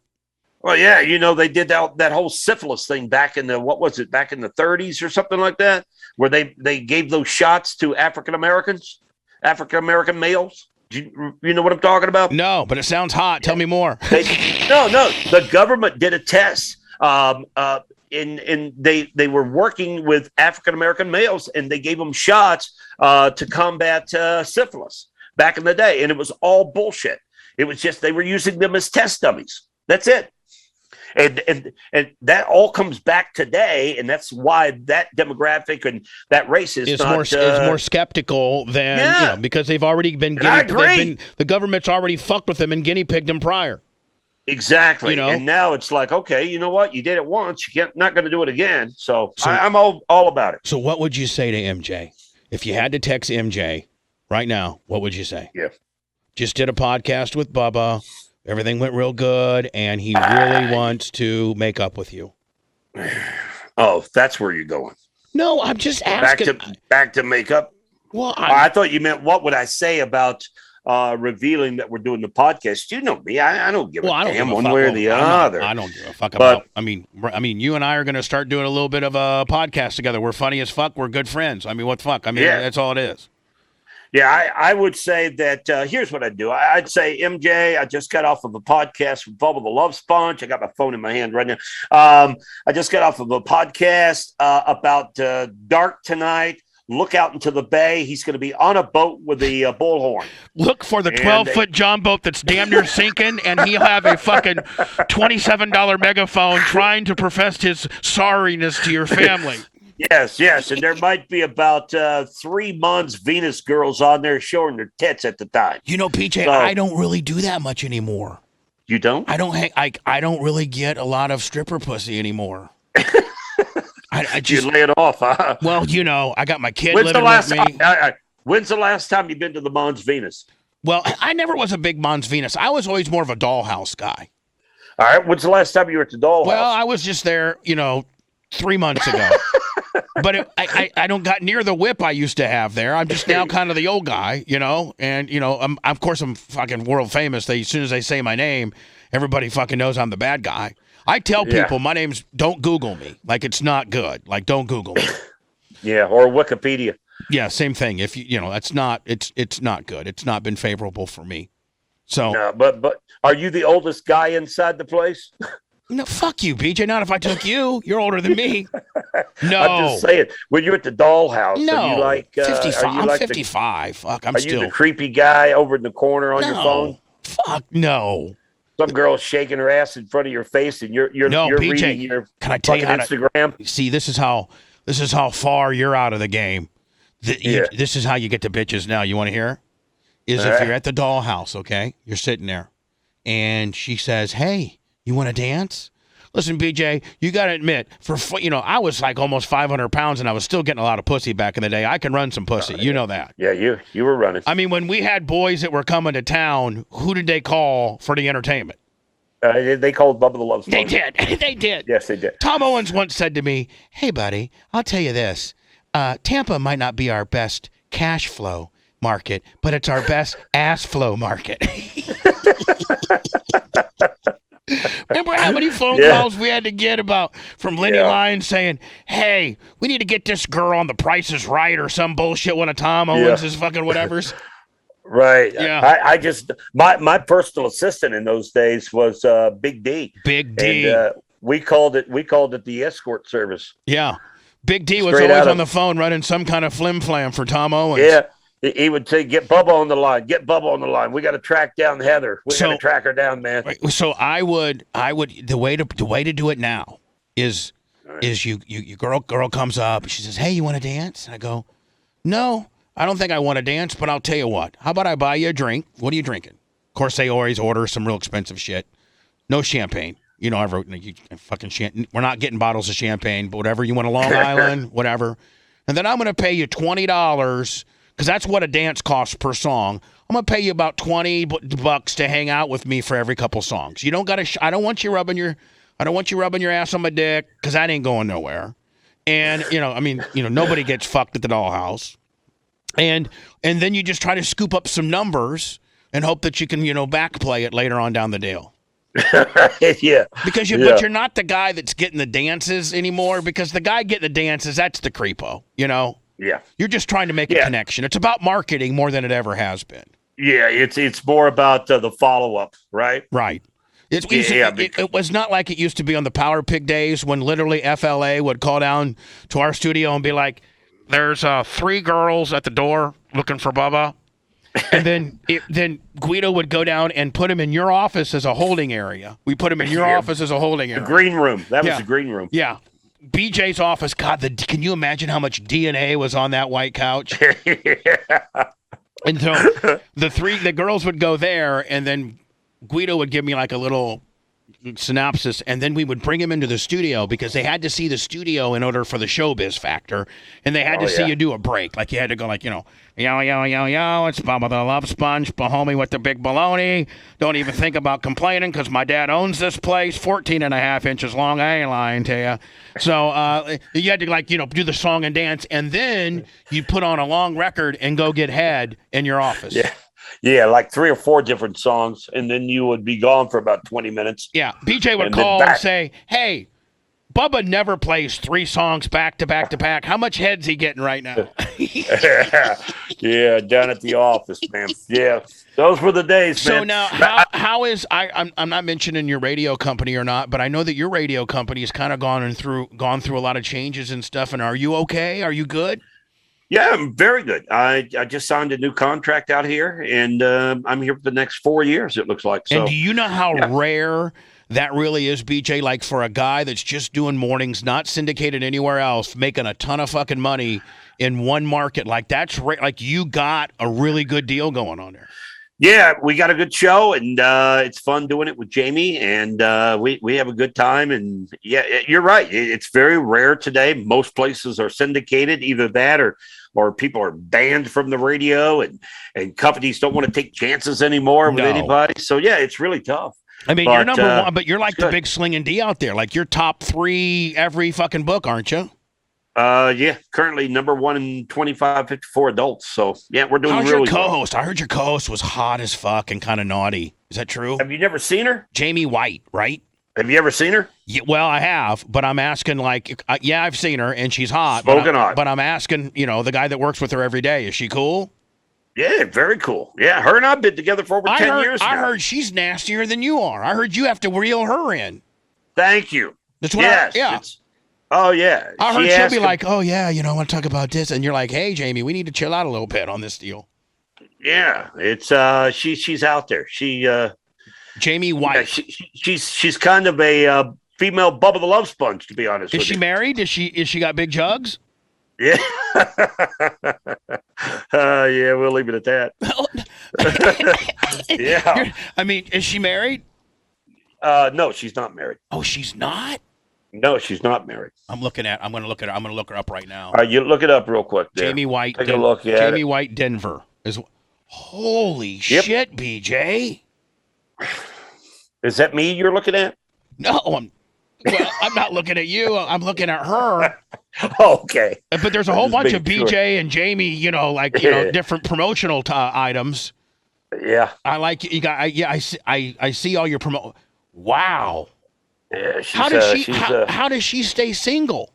Well, yeah, they did that whole syphilis thing back in the 30s or something like that, where they gave those shots to African American males. You know what I'm talking about? No, but it sounds hot. Tell me more. No. The government did a test. They were working with African American males, and they gave them shots to combat syphilis back in the day, and it was all bullshit. It was just they were using them as test dummies. That's it. And that all comes back today, and that's why that demographic and that race is more skeptical than because they've already been. The government's already fucked with them and guinea pigged them prior. Exactly. And now it's like, okay, you know what? You did it once. You're not going to do it again. So I'm all about it. So what would you say to MJ if you had to text MJ right now? What would you say? Yeah. Just did a podcast with Bubba. Everything went real good, and he really wants to make up with you. Oh, that's where you're going. No, I'm just asking. Back to make up? Well, I thought you meant what would I say about revealing that we're doing the podcast. You know me. I don't give a damn one way or the other. I don't give a fuck about. I mean, you and I are going to start doing a little bit of a podcast together. We're funny as fuck. We're good friends. I mean, what the fuck? I mean, that's all it is. Yeah, I would say that here's what I'd do. I'd say, MJ, I just got off of a podcast with Bubba the Love Sponge. I got my phone in my hand right now. I just got off of a podcast about dark tonight. Look out into the bay. He's going to be on a boat with a bullhorn. Look for the 12-foot John boat that's damn near sinking, and he'll have a fucking $27 megaphone trying to profess his sorriness to your family. Yes, and there might be about 3 months Venus girls on there showing their tits at the time. You know, PJ, I don't really do that much anymore. You don't? I don't really get a lot of stripper pussy anymore. I just you lay it off, huh? Well, I got my kid living with me. When's the last time you've been to the Mons Venus? Well, I never was a big Mons Venus. I was always more of a dollhouse guy. All right, when's the last time you were at the dollhouse? Well, I was just there, 3 months ago. But I don't got near the whip I used to have there. I'm just now kind of the old guy, and of course I'm fucking world famous. As soon as they say my name, everybody fucking knows I'm the bad guy. I tell people my name's don't Google me. Like, it's not good. Like, don't Google me. Yeah, or Wikipedia. Yeah, same thing. If it's not good. It's not been favorable for me. So no, but are you the oldest guy inside the place? No, fuck you, BJ. Not if I took you. You're older than me. No. I'm just saying. When you're at the dollhouse, no. are you like 55? I'm like 55. Fuck, I'm still. Are you the creepy guy over in the corner on your phone? Fuck no. Some girl shaking her ass in front of your face, and you're BJ, reading your can I tell you how Instagram. See, this is how far you're out of the game. This is how you get to bitches now. You want to hear? If you're at the dollhouse, okay, you're sitting there, and she says, "Hey, you want to dance?" Listen, BJ, you got to admit, I was like almost 500 pounds, and I was still getting a lot of pussy back in the day. I can run some pussy. You know that. Yeah, you were running. I mean, when we had boys that were coming to town, who did they call for the entertainment? They called Bubba the Love Sponge. They did. They did. Yes, they did. Tom Owens once said to me, "Hey, buddy, I'll tell you this. Tampa might not be our best cash flow market, but it's our best ass flow market." Remember how many phone calls we had to get from Lenny Lyons saying, "Hey, we need to get this girl on The Price is Right" or some bullshit, one of Tom Owens' fucking whatevers. Right. Yeah. I just my personal assistant in those days was Big D. Big D. And we called it the escort service. Yeah. Big D was always on the phone running some kind of flim flam for Tom Owens. Yeah. He would say, "Get Bubba on the line. Get Bubba on the line. We got to track down Heather. We got to track her down, man." So I would the way to do it now is you girl comes up, she says, "Hey, you want to dance?" And I go, "No, I don't think I want to dance, but I'll tell you what. How about I buy you a drink? What are you drinking?" Of course, they always order some real expensive shit. No champagne. We're not getting bottles of champagne, but whatever you want, a Long Island, whatever. And then I'm going to pay you $20. Because that's what a dance costs per song. I'm gonna pay you about $20 to hang out with me for every couple songs. You don't gotta. I don't want you rubbing your ass on my dick because that ain't going nowhere. And, nobody gets fucked at the dollhouse. And then you just try to scoop up some numbers and hope that you can, backplay it later on down the deal. Yeah. But you're not the guy that's getting the dances anymore, because the guy getting the dances, that's the creepo, Yeah. You're just trying to make a connection. It's about marketing more than it ever has been. Yeah, it's more about the follow-up, right? Right. It was not like it used to be on the Power Pig days when literally FLA would call down to our studio and be like, there's 3 girls at the door looking for Bubba. And then Guido would go down and put him in your office as a holding area. We put him in your office as a holding area. The green room. That was the green room. Yeah. BJ's office. God, can you imagine how much DNA was on that white couch? And so the girls would go there, and then Guido would give me like a little synopsis, and then we would bring him into the studio because they had to see the studio in order for the showbiz factor, and they had to see you do a break. Like you had to go like, yo, it's Bubba the Love Sponge, homie with the big baloney. Don't even think about complaining because my dad owns this place, 14 and a half inches long. I ain't lying to you. So you had to do the song and dance, and then you put on a long record and go get head in your office. Yeah. Yeah, like 3 or 4 different songs, and then you would be gone for about 20 minutes. Yeah, BJ would call and say, hey, Bubba never plays 3 songs back to back to back. How much head's he getting right now? Yeah, down at the office, man. Yeah, those were the days, man. So now, how is I'm not mentioning your radio company or not, but I know that your radio company has kind of gone through a lot of changes and stuff. And are you okay? Are you good? Yeah, I'm very good. I just signed a new contract out here, and I'm here for the next 4 years, it looks like. So, and do you know how rare that really is, BJ? Like for a guy that's just doing mornings, not syndicated anywhere else, making a ton of fucking money in one market, like that's like you got a really good deal going on there. Yeah, we got a good show, and it's fun doing it with Jamie, and we have a good time. And yeah, you're right. It's very rare today. Most places are syndicated, either that or people are banned from the radio, and companies don't want to take chances anymore with anybody. So yeah, it's really tough. I mean, you're number 1, but you're like the big slinging D out there. Like you're top 3 every fucking book, aren't you? Yeah, currently number 1 in 25-54 adults. So yeah, we're doing really well. How's your co-host? I heard your co-host was hot as fuck and kind of naughty. Is that true? Have you never seen her? Jamie White, right? Have you ever seen her? Yeah, well, I have, but I'm asking like, I've seen her and she's hot. Smoking hot. But I'm asking, the guy that works with her every day, is she cool? Yeah, very cool. Yeah, her and I've been together for over 10 years now. I heard she's nastier than you are. I heard you have to reel her in. Thank you. That's what Oh, yeah. I heard she'll be like, oh, yeah, I want to talk about this. And you're like, hey, Jamie, we need to chill out a little bit on this deal. Yeah, it's she's out there. Jamie White. Yeah, she's kind of a female Bubba the Love Sponge, to be honest with you. Is she married? Is she got big jugs? Yeah. Yeah, we'll leave it at that. Yeah. I mean, is she married? No, she's not married. Oh, she's not? No, she's not married. I'm going to look her up right now. All right, you look it up real quick. There. Jamie White. Take a look at Jamie White, Denver. Holy shit, BJ. Is that me you're looking at? No, I'm not looking at you. I'm looking at her. Okay. But there's a whole bunch of BJ and Jamie, different promotional items. Yeah. I like you got. I see all your promo. Wow. Yeah. How does she stay single?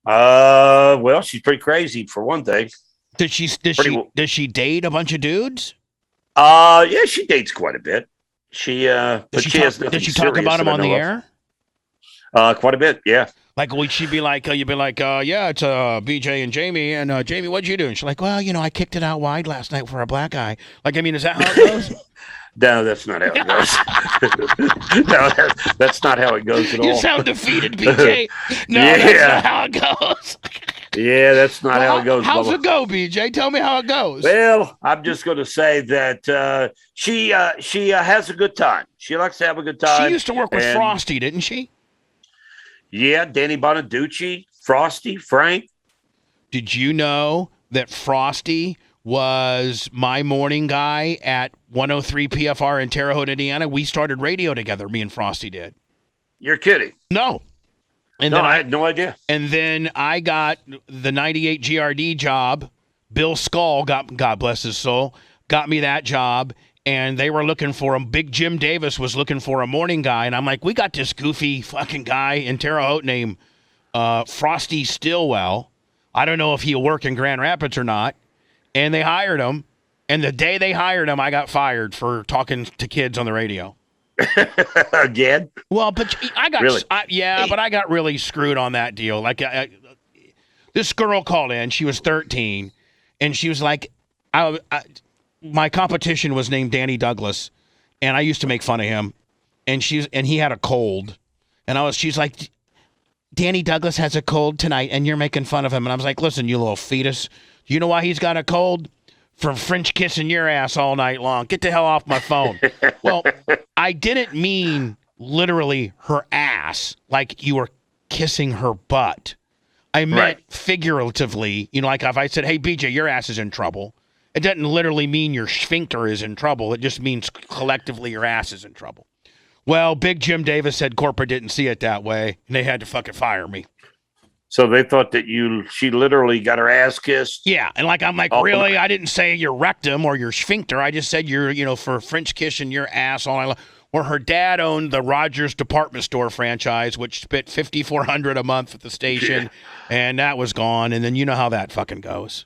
Well, she's pretty crazy for one thing. Does she date a bunch of dudes? Yeah, she dates quite a bit. Does she talk about them on the air? Quite a bit, yeah. Like, would she be like, you'd be like, yeah, it's BJ and Jamie, and Jamie, what'd you do? And she's like, well, I kicked it out wide last night for a black guy. Like, I mean, is that how it goes? No, that's not how it goes. No, that's not how it goes at all. You sound defeated, BJ. No, that's not how it goes. Yeah, that's not how it goes. How's it go, BJ? Tell me how it goes. Well, I'm just going to say that she has a good time. She likes to have a good time. She used to work with Frosty, didn't she? Yeah, Danny Bonaducci, Frosty, Frank. Did you know that Frosty was my morning guy at 103 PFR in Terre Haute, Indiana? We started radio together, me and Frosty did. You're kidding. No. And no, then I had no idea. And then I got the 98 GRD job. Bill Skull God bless his soul, got me that job. And they were looking for him. Big Jim Davis was looking for a morning guy. And I'm like, we got this goofy fucking guy in Terre Haute named Frosty Stillwell. I don't know if he'll work in Grand Rapids or not. And they hired him. And the day they hired him, I got fired for talking to kids on the radio. Again? Well, but I got really? But I got really screwed on that deal. Like, this girl called in. She was 13, and she was like, my competition was named Danny Douglas, and I used to make fun of him, and he had a cold, and she's like, Danny Douglas has a cold tonight, and you're making fun of him, and I was like, listen, you little fetus, you know why he's got a cold? From French kissing your ass all night long. Get the hell off my phone. Well, I didn't mean literally her ass, like you were kissing her butt. I meant figuratively, like if I said, hey, BJ, your ass is in trouble. It doesn't literally mean your sphincter is in trouble. It just means collectively your ass is in trouble. Well, Big Jim Davis said corporate didn't see it that way, and they had to fucking fire me. So they thought that she literally got her ass kissed? Yeah, and I'm like, really? I didn't say your rectum or your sphincter. I just said you're, for French kissing your ass all night long. Or her dad owned the Rogers department store franchise, which spent $5,400 a month at the station, and that was gone. And then you know how that fucking goes.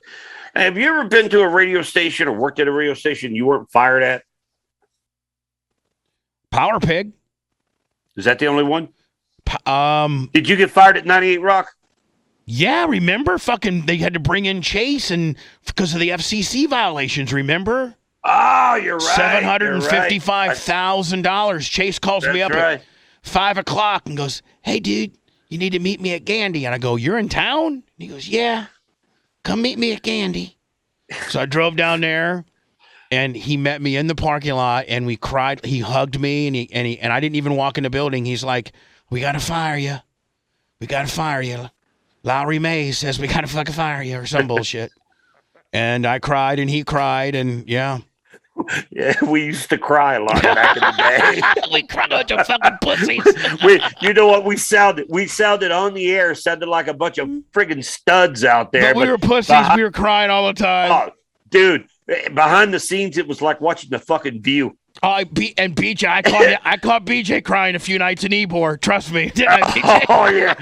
Have you ever been to a radio station or worked at a radio station you weren't fired at? Power Pig. Is that the only one? Did you get fired at 98 Rock? Yeah, remember? Fucking, they had to bring in Chase and because of the FCC violations, remember? Oh, you're right. $755,000. Chase calls me up at 5 o'clock and goes, hey, dude, you need to meet me at Gandy. And I go, you're in town? And he goes, yeah, come meet me at Gandy. So I drove down there, and he met me in the parking lot, and we cried. He hugged me, and I didn't even walk in the building. He's like, we got to fire you. We got to fire you. Lowry Mays says we got to fucking fire you or some bullshit. And I cried, and he cried, and yeah. Yeah, we used to cry a lot back in the day. We cried a bunch of fucking pussies. You know what? We sounded on the air, sounded like a bunch of friggin' studs out there. But we were pussies. We were crying all the time. Oh, dude, behind the scenes, it was like watching the fucking View. And BJ, I caught BJ crying a few nights in Ybor. Trust me. BJ? Oh yeah,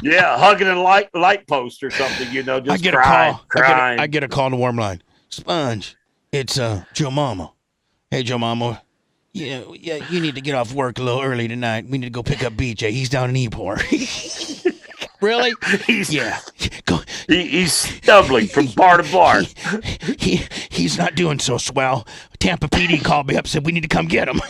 yeah, hugging a light post or something. Just crying. I get a call on the warm line. Sponge, it's Joe Mama. Hey, Joe Mama. Yeah, you need to get off work a little early tonight. We need to go pick up BJ. He's down in Ybor. Really? He's stumbling from bar to bar. He's not doing so swell. Tampa PD called me up and said we need to come get him.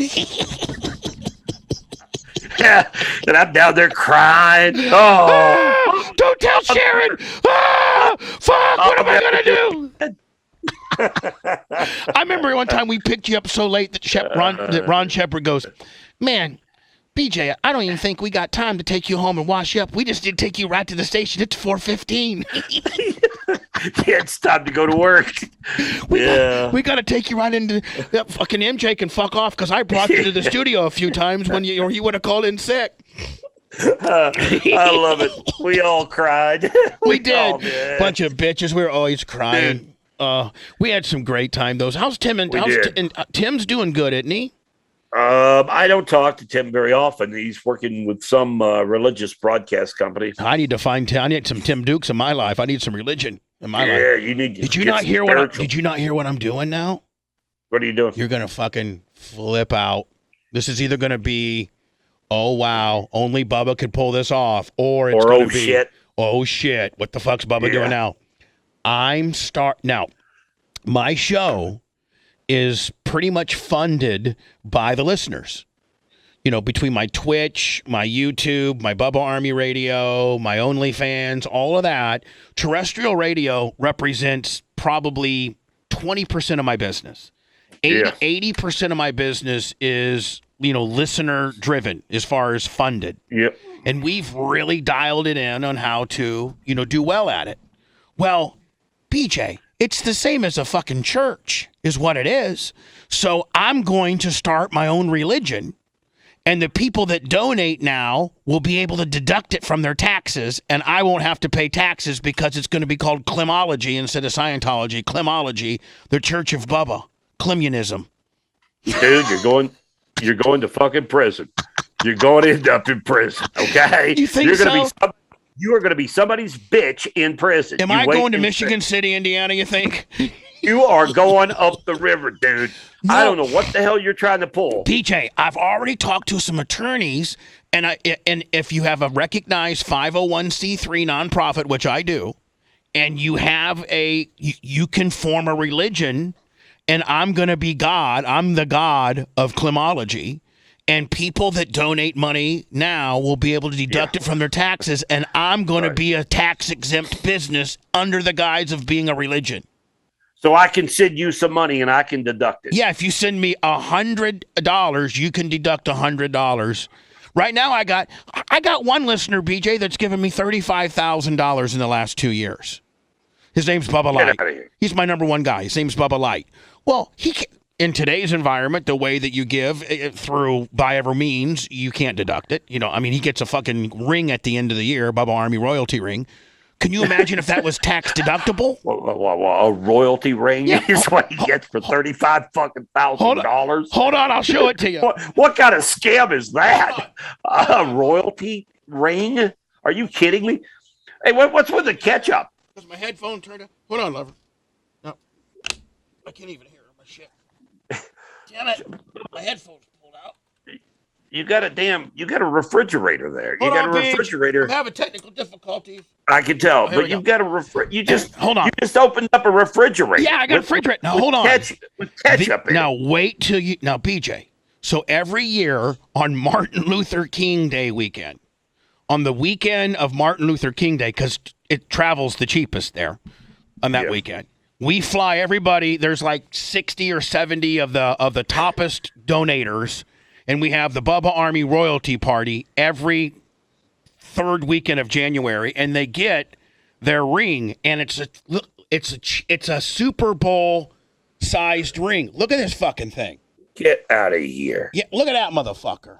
Yeah, and I'm down there crying. Oh, don't tell Sharon. Fuck, what am I gonna do? I remember one time we picked you up so late that Ron Shepard goes, man, BJ, I don't even think we got time to take you home and wash you up. We just did take you right to the station. It's 4:15. Yeah, it's time to go to work. We got to take you right into that fucking MJ can fuck off because I brought you to the studio a few times or you would have called in sick. I love it. We all cried. We did. Bunch of bitches. We were always crying. We had some great time. How's Tim Tim's doing good, isn't he? I don't talk to Tim very often. He's working with some religious broadcast company. I need to find Tim. I need some Tim Dukes in my life. I need some religion in my life. Yeah, you need. Did you not hear what I'm doing now? What are you doing? You're gonna fucking flip out. This is either gonna be, oh wow, only Bubba could pull this off, or it's gonna be, shit. Oh shit, what the fuck's Bubba doing now? Now, my show is pretty much funded by the listeners. Between my Twitch, my YouTube, my Bubba Army Radio, my OnlyFans, all of that, terrestrial radio represents probably 20% of my business. 80% of my business is, listener driven as far as funded. Yep. And we've really dialed it in on how to, do well at it. Well, BJ, it's the same as a fucking church is what it is. So I'm going to start my own religion, And the people that donate now will be able to deduct it from their taxes, and I won't have to pay taxes because it's going to be called Clemology instead of Scientology. Clemology, the Church of Bubba. Clemunism. Dude, you're going to fucking prison. You're going to end up in prison, okay? You think You are going to be somebody's bitch in prison. Am I going to Michigan City, Indiana, you think? You are going up the river, dude. No. I don't know what the hell you're trying to pull. BJ, I've already talked to some attorneys, and if you have a recognized 501c3 nonprofit, which I do, and you have you can form a religion, and I'm going to be God. I'm the God of Clemology. And people that donate money now will be able to deduct it from their taxes, and I'm going to be a tax-exempt business under the guise of being a religion. So I can send you some money, and I can deduct it. Yeah, if you send me $100, you can deduct $100. Right now, I got one listener, BJ, that's given me $35,000 in the last 2 years. His name's Bubba Light. Get out of here. He's my number one guy. His name's Bubba Light. Well, in today's environment, the way that you give through by ever means, you can't deduct it. You know, I mean, he gets a fucking ring at the end of the year, Bubba Army royalty ring. Can you imagine if that was tax deductible? A royalty ring is what he gets for $35,000. Hold on, I'll show it to you. What kind of scam is that? A royalty ring? Are you kidding me? Hey, what's with the ketchup? Because my headphone turned up. Hold on, lover. No, I can't even hear my shit. Damn it, my headphones pulled out. You got a refrigerator there. You got a refrigerator. I'm having technical difficulties. I can tell, but you've got hold on. You just opened up a refrigerator. Yeah, I got a refrigerator. Now hold on. With ketchup in it. Now wait till now, BJ. So every year on Martin Luther King Day weekend, on the weekend of Martin Luther King Day, because it travels the cheapest there on that weekend. We fly everybody. There's like 60 or 70 of the toppest donators, and we have the Bubba Army royalty party every third weekend of January, and they get their ring, and it's a Super Bowl sized ring. Look at this fucking thing. Get out of here. Yeah, look at that motherfucker.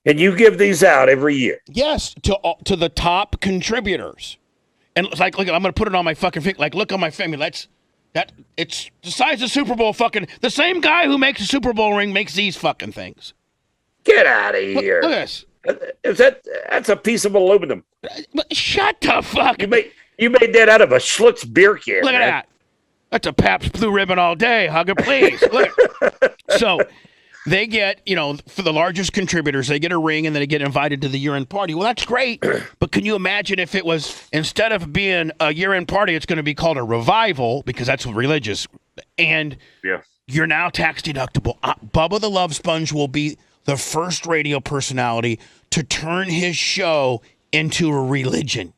And you give these out every year? Yes, to the top contributors. And it's like, look, I'm going to put it on my fucking finger. Like, look on my finger. It's the size of Super Bowl fucking. The same guy who makes a Super Bowl ring makes these fucking things. Get out of here. Look at this. That's a piece of aluminum. Shut the fuck. You made that out of a Schlitz beer can. Look at that. That's a Pabst Blue Ribbon all day. Hug it, please. Look. So they get, for the largest contributors, they get a ring and then they get invited to the year-end party. Well, that's great. But can you imagine if it was, instead of being a year-end party, it's going to be called a revival, because that's religious. And you're now tax deductible. Bubba the Love Sponge will be the first radio personality to turn his show into a religion.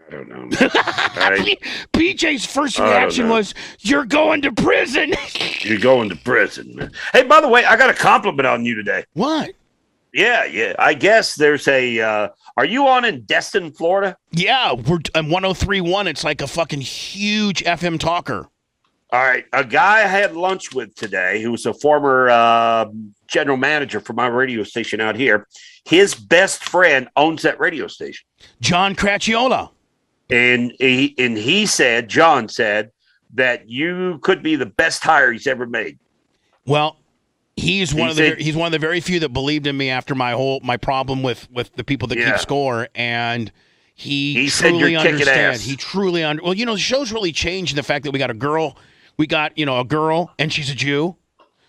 I don't know. BJ's first reaction was, "You're going to prison." You're going to prison, man. Hey, by the way, I got a compliment on you today. What? Yeah. I guess there's are you on in Destin, Florida? Yeah, we're on 103.1. It's like a fucking huge FM talker. All right. A guy I had lunch with today, who was a former general manager for my radio station out here, his best friend owns that radio station. John Cracciola. And John said that you could be the best hire he's ever made. Well, he's one of the very few that believed in me after my problem with the people that keep score, and he truly understands. He truly well, the show's really changed in the fact that we got a girl. We got a girl, and she's a Jew.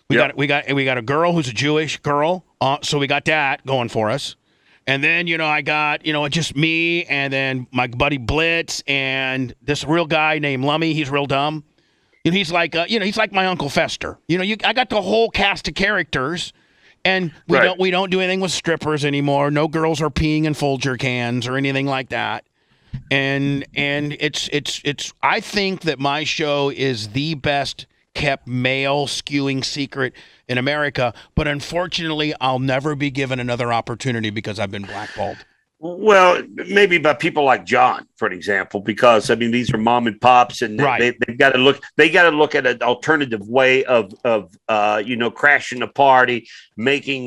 We got a girl who's a Jewish girl. So we got that going for us. And then, I got, just me and then my buddy Blitz and this real guy named Lummy. He's real dumb. He's like, he's like my Uncle Fester. I got the whole cast of characters, and we don't do anything with strippers anymore. No girls are peeing in Folger cans or anything like that. And it's I think that my show is the best kept male skewing secret in America, but unfortunately I'll never be given another opportunity because I've been blackballed. Well, maybe by people like John, for an example, because I mean these are mom and pops, and they've got to look. They got to look at an alternative way of crashing a party, making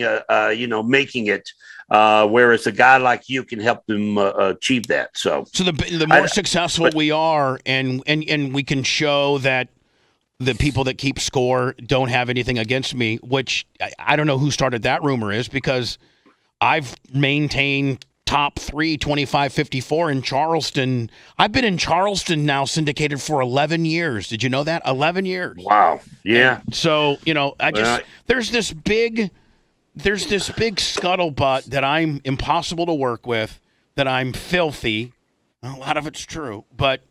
making it. Whereas a guy like you can help them achieve that. So the more successful we are, and we can show that the people that keep score don't have anything against me, which I don't know who started that rumor is, because I've maintained top 3, 25-54 in Charleston. I've been in Charleston now syndicated for 11 years. Did you know that? 11 years. Wow. Yeah. And so, there's this big scuttlebutt that I'm impossible to work with, that I'm filthy. A lot of it's true, but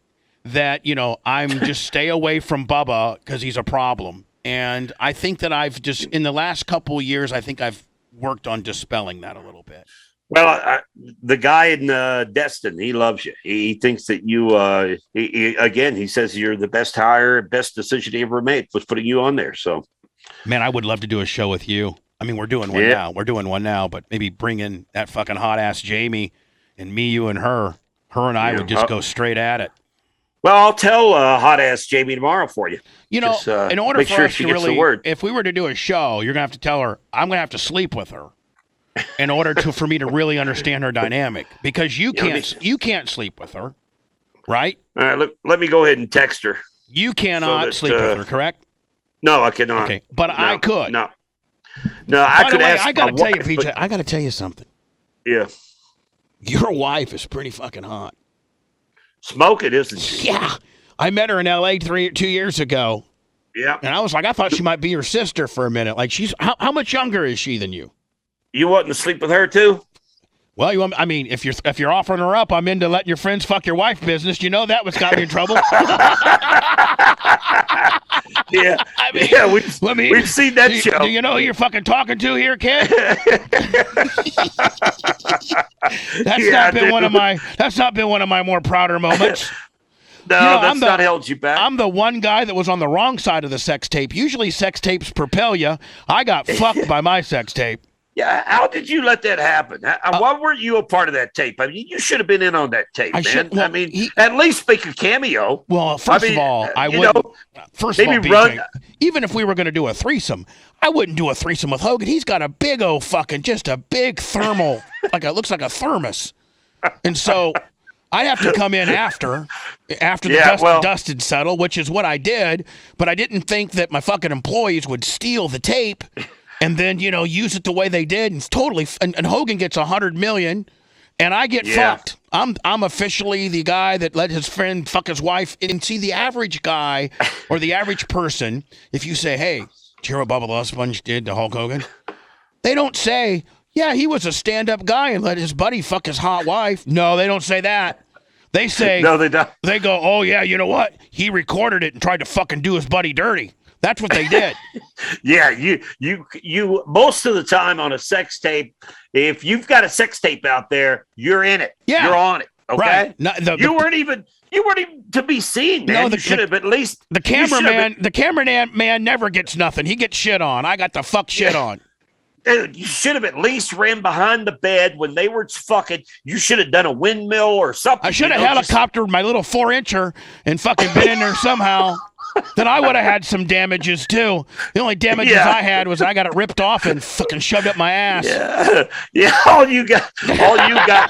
that, I'm just stay away from Bubba because he's a problem. And I think that I've just, in the last couple of years, I think I've worked on dispelling that a little bit. Well, the guy in Destin, he loves you. He thinks that you, he says you're the best hire, best decision he ever made was putting you on there. So, man, I would love to do a show with you. I mean, we're doing one now. We're doing one now, but maybe bring in that fucking hot ass Jamie, and me, you, and her. Her and I would just go straight at it. Well, I'll tell hot ass Jamie tomorrow for you. In order for us to really, if we were to do a show, you're gonna have to tell her I'm gonna have to sleep with her in order for me to really understand her dynamic, because you can't sleep with her, right? All right, let me go ahead and text her. You cannot sleep with her, correct? No, I cannot. Okay, but I could. No, I could ask. I gotta tell you, PJ. I gotta tell you something. Yeah. Your wife is pretty fucking hot. Smoke it, isn't she? Yeah. I met her in L.A. 2 years ago. Yeah. And I was like, I thought she might be your sister for a minute. Like, she's how much younger is she than you? You wanting to sleep with her too? Well, if you're offering her up, I'm into letting your friends fuck your wife business. You know that was got me in trouble. Yeah, we've seen that show. Do you know who you're fucking talking to here, kid? That's not been one of my more prouder moments. No, that's not held you back. I'm the one guy that was on the wrong side of the sex tape. Usually sex tapes propel you. I got fucked by my sex tape. Yeah, how did you let that happen? Why weren't you a part of that tape? I mean, you should have been in on that tape, man. At least make a cameo. Well, first of all, I wouldn't. First of all, BJ, even if we were going to do a threesome, I wouldn't do a threesome with Hogan. He's got a big just a big thermal, looks like a thermos. And so I'd have to come in after the dust had settled, which is what I did. But I didn't think that my fucking employees would steal the tape and then, use it the way they did, and Hogan gets $100 million, and I get fucked. I'm officially the guy that let his friend fuck his wife. And see, the average guy or the average person, if you say, "Hey, did you hear what Bubba the Love Sponge did to Hulk Hogan?" They don't say, "Yeah, he was a stand-up guy and let his buddy fuck his hot wife." No, they don't say that. They say, no, they don't. They go, "Oh yeah, you know what? He recorded it and tried to fucking do his buddy dirty." That's what they did. Yeah, you most of the time on a sex tape, if you've got a sex tape out there, you're in it. Yeah. You're on it. Okay. Right. No, you weren't even to be seen, man. You should have at least the cameraman never gets nothing. He gets shit on. I got the fuck shit on. Dude, you should have at least ran behind the bed when they were fucking. You should have done a windmill or something. I should have helicoptered my little 4-incher and fucking been in there somehow. Then I would have had some damages too. The only damages I had was I got it ripped off and fucking shoved up my ass. Yeah. All you got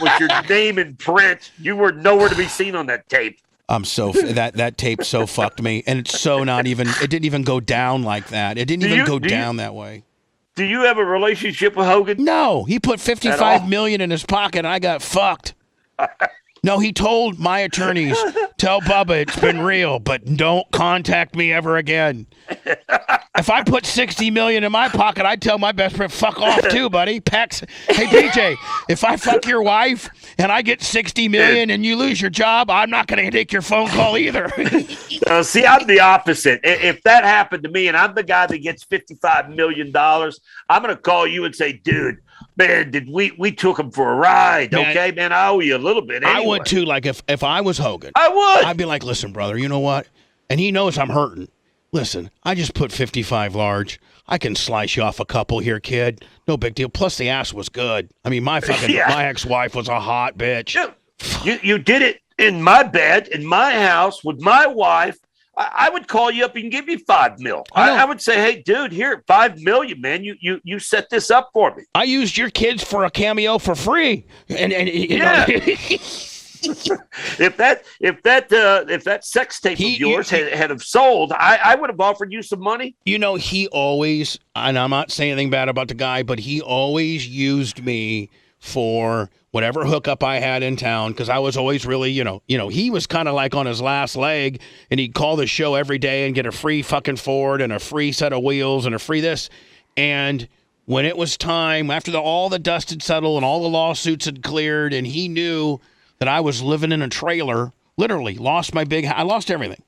was your name in print. You were nowhere to be seen on that tape. That tape so fucked me, and it's so not even. It didn't even go down like that. It didn't even go down that way. Do you have a relationship with Hogan? No, he put $55 million in his pocket, and I got fucked. No, he told my attorneys, "Tell Bubba it's been real, but don't contact me ever again." If I put $60 million in my pocket, I'd tell my best friend, "Fuck off too, buddy." Hey, BJ, if I fuck your wife and I get $60 million and you lose your job, I'm not going to take your phone call either. See, I'm the opposite. If that happened to me and I'm the guy that gets $55 million, I'm going to call you and say, "Dude, man, we took him for a ride, man, okay, man? I owe you a little bit anyway." I would too. Like if I was Hogan, I would. I'd be like, "Listen, brother, you know what?" And he knows I'm hurting. listen, I just put 55 large. I can slice you off a couple here, kid. No big deal. Plus, the ass was good. I mean, my ex-wife was a hot bitch. You did it in my bed, in my house, with my wife. I would call you up and give you $5 million. I would say, hey, dude, here, $5 million, man. You set this up for me. I used your kids for a cameo for free, and you know. If that sex tape of yours had have sold, I would have offered you some money. You know, he always, and I'm not saying anything bad about the guy, but he always used me for whatever hookup I had in town, because I was always really, you know, he was kind of like on his last leg, and he'd call the show every day and get a free fucking Ford and a free set of wheels and a free this. And when it was time, after all the dust had settled and all the lawsuits had cleared, and he knew that I was living in a trailer, literally I lost everything.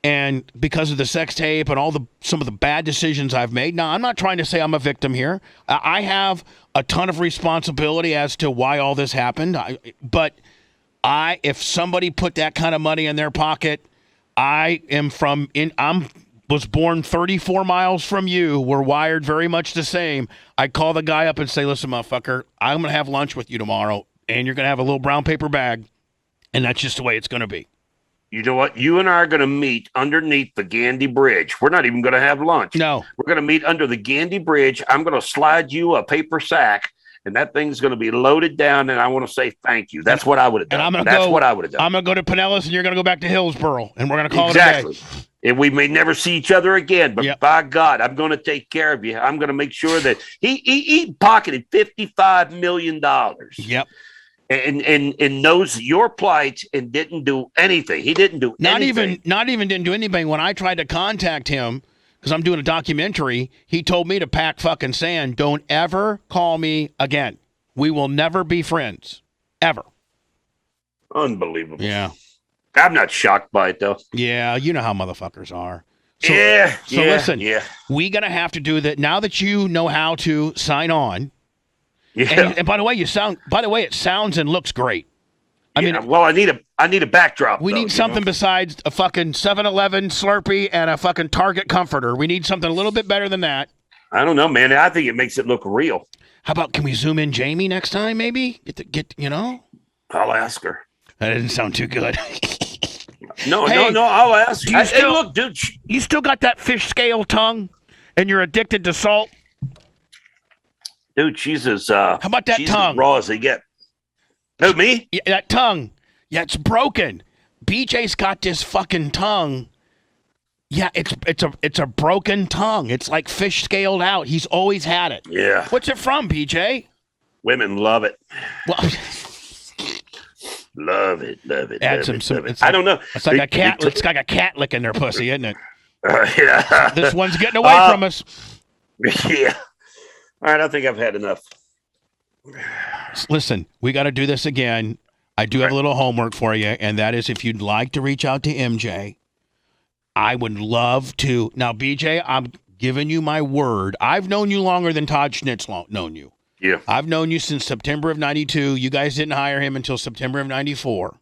And because of the sex tape and some of the bad decisions I've made. Now, I'm not trying to say I'm a victim here. I have a ton of responsibility as to why all this happened. But if somebody put that kind of money in their pocket, was born 34 miles from you. We're wired very much the same. I call the guy up and say, listen, motherfucker, I'm going to have lunch with you tomorrow, and you're going to have a little brown paper bag, and that's just the way it's going to be. You know what? You and I are going to meet underneath the Gandy Bridge. We're not even going to have lunch. No. We're going to meet under the Gandy Bridge. I'm going to slide you a paper sack, and that thing's going to be loaded down, and I want to say thank you. That's what I would have done. That's what I would have done. I'm going to go to Pinellas, and you're going to go back to Hillsboro, and we're going to call it a day. And we may never see each other again, but by God, I'm going to take care of you. I'm going to make sure that he pocketed $55 million. Yep. And knows your plight and didn't do anything. He didn't do anything. Not even didn't do anything. When I tried to contact him, because I'm doing a documentary, he told me to pack fucking sand. Don't ever call me again. We will never be friends. Ever. Unbelievable. Yeah. I'm not shocked by it, though. Yeah, you know how motherfuckers are. So listen, we going to have to do that. Now that you know how to sign on. Yeah. And by the way, it sounds and looks great. I mean, well, I need a backdrop. We need something besides a fucking 7-Eleven Slurpee and a fucking Target comforter. We need something a little bit better than that. I don't know, man. I think it makes it look real. How about, can we zoom in Jamie next time, maybe? I'll ask her. That didn't sound too good. No, I'll ask her. Hey, look, dude. You still got that fish scale tongue, and you're addicted to salt? Dude, she's as how about that tongue? As raw as they get. Who, me? Yeah, that tongue. Yeah, it's broken. BJ's got this fucking tongue. Yeah, it's a broken tongue. It's like fish scaled out. He's always had it. Yeah. What's it from, BJ? Women love it. Well, love it. Add some. I don't know. It's like a cat. It's like a cat licking their pussy, isn't it? Yeah. This one's getting away from us. Yeah. All right, I think I've had enough. Listen, we got to do this again. I do have a little homework for you, and that is if you'd like to reach out to MJ, I would love to. Now, BJ, I'm giving you my word. I've known you longer than Todd Schnitt's known you. Yeah. I've known you since September of 92. You guys didn't hire him until September of 94.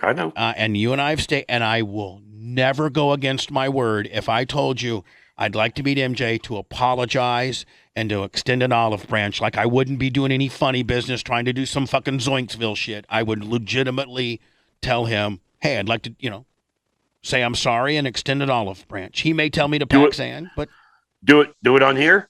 I know. And you and I have stayed, and I will never go against my word if I told you I'd like to meet MJ to apologize and to extend an olive branch. Like I wouldn't be doing any funny business trying to do some fucking Zoinksville shit. I would legitimately tell him, hey, I'd like to, say I'm sorry and extend an olive branch. He may tell me to pack sand, but do it on here.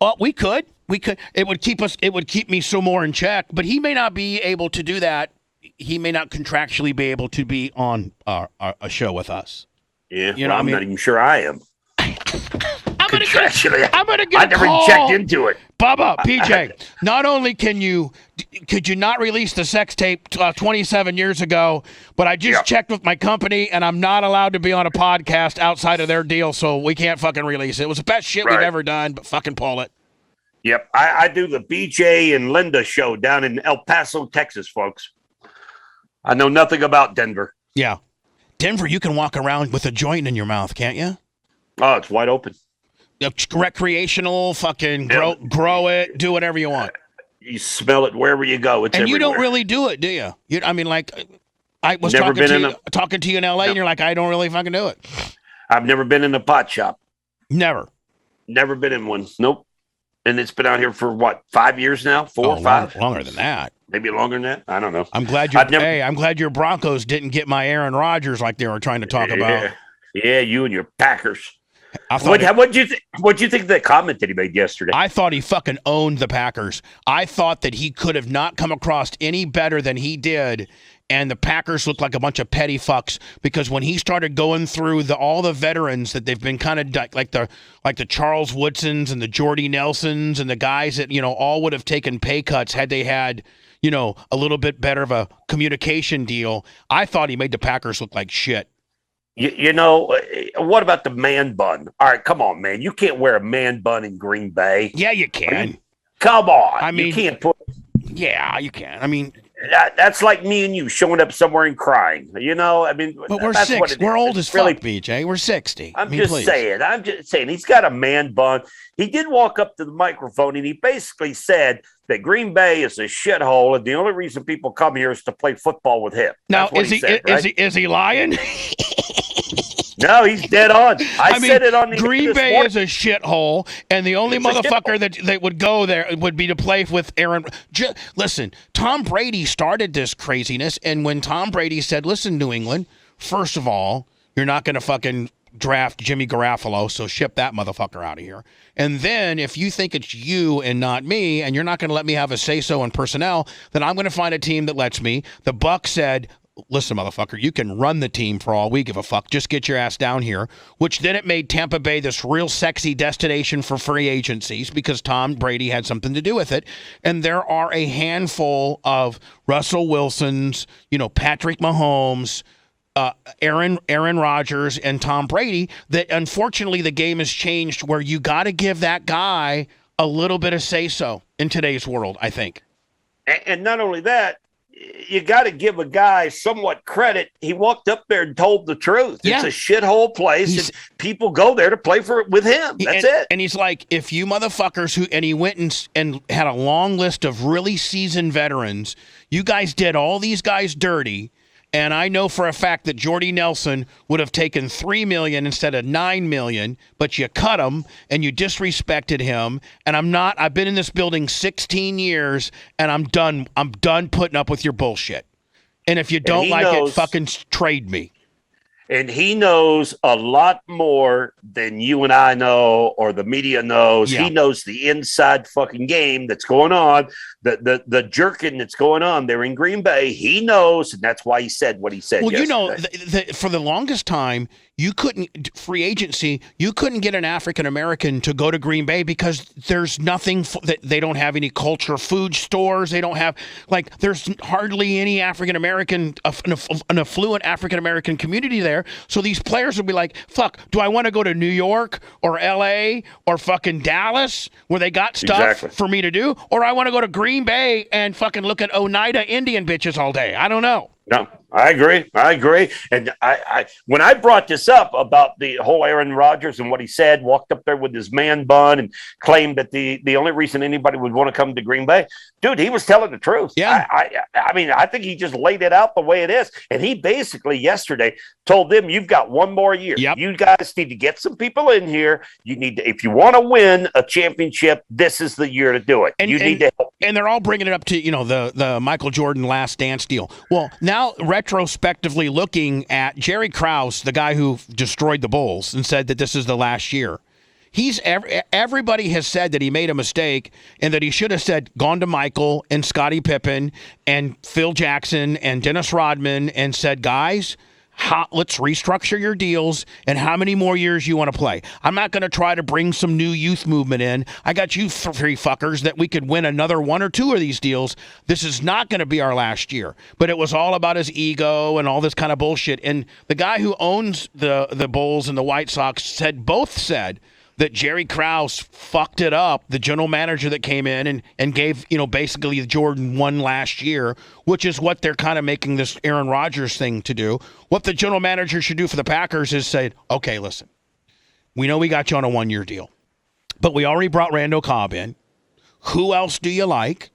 Well, we could. It would keep me so more in check, but he may not be able to do that. He may not contractually be able to be on a show with us. Yeah, I'm not even sure I am. I'm gonna get I never checked into it. Bubba, PJ, not only could you not release the sex tape 27 years ago, but I just checked with my company, and I'm not allowed to be on a podcast outside of their deal, so we can't fucking release it. It was the best shit we've ever done, but fucking pull it. Yep, I do the BJ and Linda show down in El Paso, Texas, folks. I know nothing about Denver. Yeah. Denver, you can walk around with a joint in your mouth, can't you? Oh, it's wide open. Recreational, fucking grow it, do whatever you want. You smell it wherever you go. It's everywhere. You don't really do it, do you? I was talking to you in L.A., and you're like, I don't really fucking do it. I've never been in a pot shop. Never been in one. Nope. And it's been out here for what, 5 years now? 4 or 5? Longer than that. Maybe longer than that. I don't know. I'm glad I'm glad your Broncos didn't get my Aaron Rodgers like they were trying to talk about. Yeah, you and your Packers. What'd you think of that comment that he made yesterday? I thought he fucking owned the Packers. I thought that he could have not come across any better than he did. And the Packers looked like a bunch of petty fucks because when he started going through all the veterans that they've been kind of like the Charles Woodsons and the Jordy Nelsons and the guys that, all would have taken pay cuts had they had, a little bit better of a communication deal. I thought he made the Packers look like shit. What about the man bun? All right, come on, man. You can't wear a man bun in Green Bay. Yeah, you can. Come on. I mean, you can't put. Yeah, you can. I mean, that's like me and you showing up somewhere and crying. But we're 60. We're old as fuck, BJ. We're 60. I'm just saying. He's got a man bun. He did walk up to the microphone and he basically said that Green Bay is a shithole, and the only reason people come here is to play football with him. Now, is he lying? No, he's dead on. I said it on the Green Bay is a shithole, and the only motherfucker that would go there would be to play with Aaron. Listen, Tom Brady started this craziness, and when Tom Brady said, "Listen, New England, first of all, you're not going to fucking draft Jimmy Garofalo, so ship that motherfucker out of here. And then if you think it's you and not me, and you're not going to let me have a say-so in personnel, then I'm going to find a team that lets me." The Bucs said, "Listen, motherfucker, you can run the team for all we give a fuck. Just get your ass down here," which then it made Tampa Bay this real sexy destination for free agencies because Tom Brady had something to do with it. And there are a handful of Russell Wilsons, Patrick Mahomes, Aaron Rodgers, and Tom Brady that unfortunately the game has changed where you got to give that guy a little bit of say-so in today's world, I think. And not only that, you got to give a guy somewhat credit. He walked up there and told the truth. Yeah. It's a shithole place, and people go there to play with him. That's it. And he's like, if you motherfuckers and he went and had a long list of really seasoned veterans, you guys did all these guys dirty. And I know for a fact that Jordy Nelson would have taken $3 million instead of $9 million, but you cut him and you disrespected him. And I've been in this building 16 years and I'm done. I'm done putting up with your bullshit. And if you don't like it, fucking trade me. And he knows a lot more than you and I know or the media knows. Yeah. He knows the inside fucking game that's going on, the jerking that's going on there in Green Bay. He knows, and that's why he said what he said yesterday. For the longest time, you couldn't, free agency, you couldn't get an African-American to go to Green Bay because there's nothing, they don't have any culture food stores. They don't have, there's hardly any African-American, an affluent African-American community there. So these players would be like, fuck, do I want to go to New York or LA or fucking Dallas where they got stuff for me to do? Or I want to go to Green Bay and fucking look at Oneida Indian bitches all day. I don't know. No, I agree. And I when I brought this up about the whole Aaron Rodgers and what he said, walked up there with his man bun and claimed that the only reason anybody would want to come to Green Bay, dude, he was telling the truth. Yeah. I mean, I think he just laid it out the way it is. And he basically yesterday told them, you've got one more year. Yep. You guys need to get some people in here. You need to, if you want to win a championship, this is the year to do it. You need to help. And they're all bringing it up to, the Michael Jordan Last Dance deal. Well, now retrospectively looking at Jerry Krause, the guy who destroyed the Bulls and said that this is the last year. Everybody has said that he made a mistake and that he should have gone to Michael and Scottie Pippen and Phil Jackson and Dennis Rodman and said, guys, let's restructure your deals and how many more years you want to play. I'm not going to try to bring some new youth movement in. I got you three fuckers that we could win another one or two of these deals. This is not going to be our last year. But it was all about his ego and all this kind of bullshit. And the guy who owns the Bulls and the White Sox said that Jerry Krause fucked it up, the general manager that came in and gave, basically Jordan one last year, which is what they're kind of making this Aaron Rodgers thing to do. What the general manager should do for the Packers is say, okay, listen, we know we got you on a one-year deal, but we already brought Randall Cobb in. Who else do you like?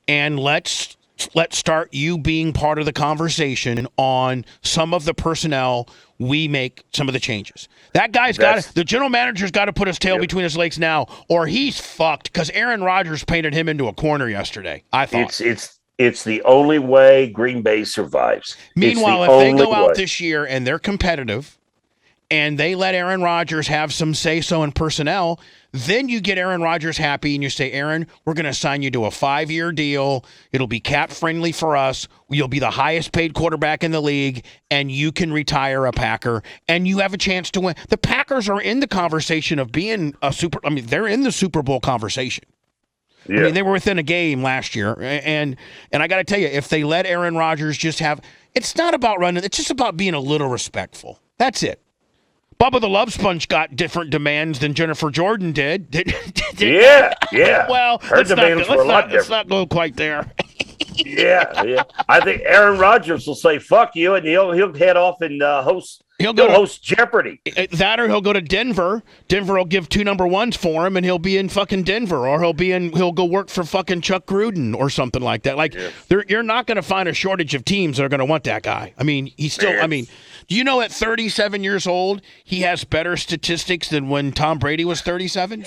And let's let's start you being part of the conversation on some of the personnel. We make some of the changes. That guy's the general manager's got to put his tail between his legs now, or he's fucked, because Aaron Rodgers painted him into a corner yesterday, I thought. It's the only way Green Bay survives. Meanwhile, if they go out this year and they're competitive and they let Aaron Rodgers have some say-so in personnel, then you get Aaron Rodgers happy and you say, Aaron, we're going to sign you to a 5-year deal. It'll be cap-friendly for us. You'll be the highest-paid quarterback in the league, and you can retire a Packer, and you have a chance to win. The Packers are in the conversation of being they're in the Super Bowl conversation. Yeah. I mean, they were within a game last year, and I got to tell you, if they let Aaron Rodgers just have – it's not about running. It's just about being a little respectful. That's it. Bubba the Love Sponge got different demands than Jennifer Jordan did. Yeah. Well, her demands were a lot different. Let's not go quite there. Yeah. I think Aaron Rodgers will say "fuck you" and he'll head off and host. He'll host Jeopardy. That, or he'll go to Denver. Denver will give 2 number ones for him, and he'll be in fucking Denver, or he'll go work for fucking Chuck Gruden or something like that. Like, you're not going to find a shortage of teams that are going to want that guy. I mean, he's still. Man. I mean, do you know at 37 years old he has better statistics than when Tom Brady was 37?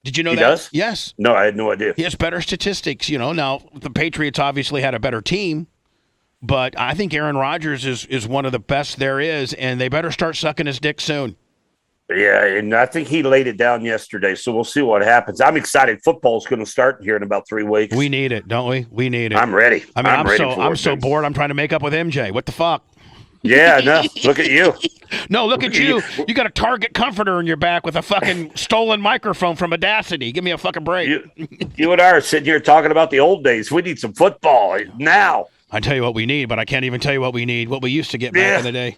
Did you know that? He does? Yes. No, I had no idea. He has better statistics. Now the Patriots obviously had a better team. But I think Aaron Rodgers is one of the best there is, and they better start sucking his dick soon. Yeah, and I think he laid it down yesterday, so we'll see what happens. I'm excited. Football's going to start here in about 3 weeks. We need it, don't we? We need it. I'm ready. I mean, I'm so bored. I'm trying to make up with MJ. What the fuck? Yeah, no. Look at you. No, look at you. You got a Target comforter in your back with a fucking stolen microphone from Audacity. Give me a fucking break. You and I are sitting here talking about the old days. We need some football now. I tell you what we need, but I can't even tell you what we need. What we used to get back in the day.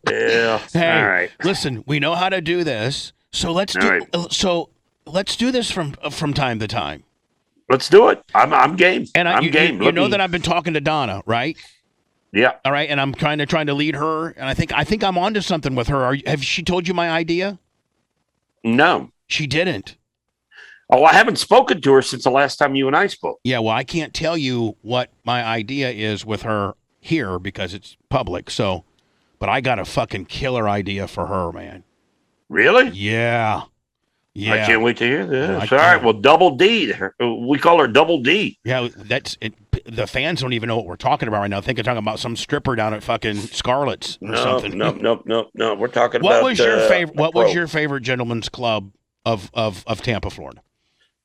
Yeah. Hey, all right. Listen, we know how to do this, so let's do this from time to time. Let's do it. I'm game. And I'm game. You know that I've been talking to Donna, right? Yeah. All right, and I'm trying to lead her, and I think I'm onto something with her. Have she told you my idea? No, she didn't. Oh, I haven't spoken to her since the last time you and I spoke. Yeah, well, I can't tell you what my idea is with her here because it's public. So, but I got a fucking killer idea for her, man. Really? Yeah. I can't wait to hear this. All right, well, Double D. We call her Double D. Yeah, that's it. The fans don't even know what we're talking about right now. I think they're talking about some stripper down at fucking Scarlett's or something. No. We're talking what about was your favorite? What was your favorite gentleman's club of Tampa, Florida?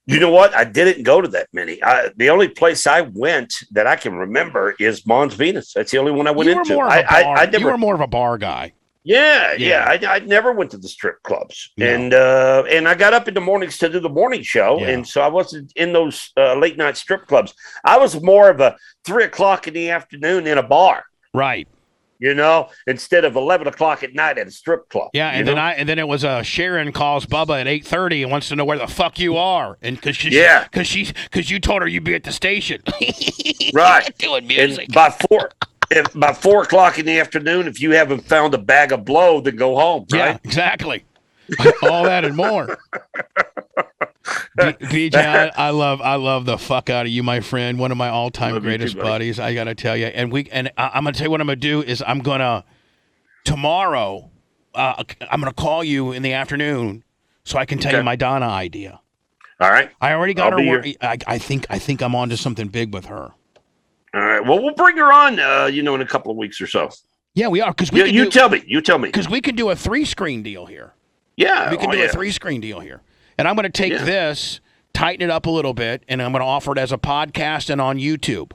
You know what? I didn't go to that many. The only place I went that I can remember is Mons Venus. That's the only one I went into. You were more of a bar guy. Yeah. I never went to the strip clubs, no. And I got up in the mornings to do the morning show, and so I wasn't in those late night strip clubs. I was more of a 3 o'clock in the afternoon in a bar, right? Instead of 11 o'clock at night at a strip club. Yeah, and then it was Sharon calls Bubba at 8:30 and wants to know where the fuck you are, and because you told her you'd be at the station, right? Doing music. And by 4 o'clock in the afternoon, if you haven't found a bag of blow, then go home. Right? Yeah, exactly. All that and more. BJ, I love the fuck out of you, my friend. One of my all-time greatest buddies. I gotta tell you, and I'm gonna tell you what I'm gonna do is tomorrow. I'm gonna call you in the afternoon so I can tell you my Donna idea. All right. I already got her. I think I'm onto something big with her. All right. Well, we'll bring her on. In a couple of weeks or so. Yeah, we are because you tell me. Because we could do a 3-screen deal here. Yeah, we can do a 3-screen deal here. And I'm going to take this, tighten it up a little bit, and I'm going to offer it as a podcast and on YouTube.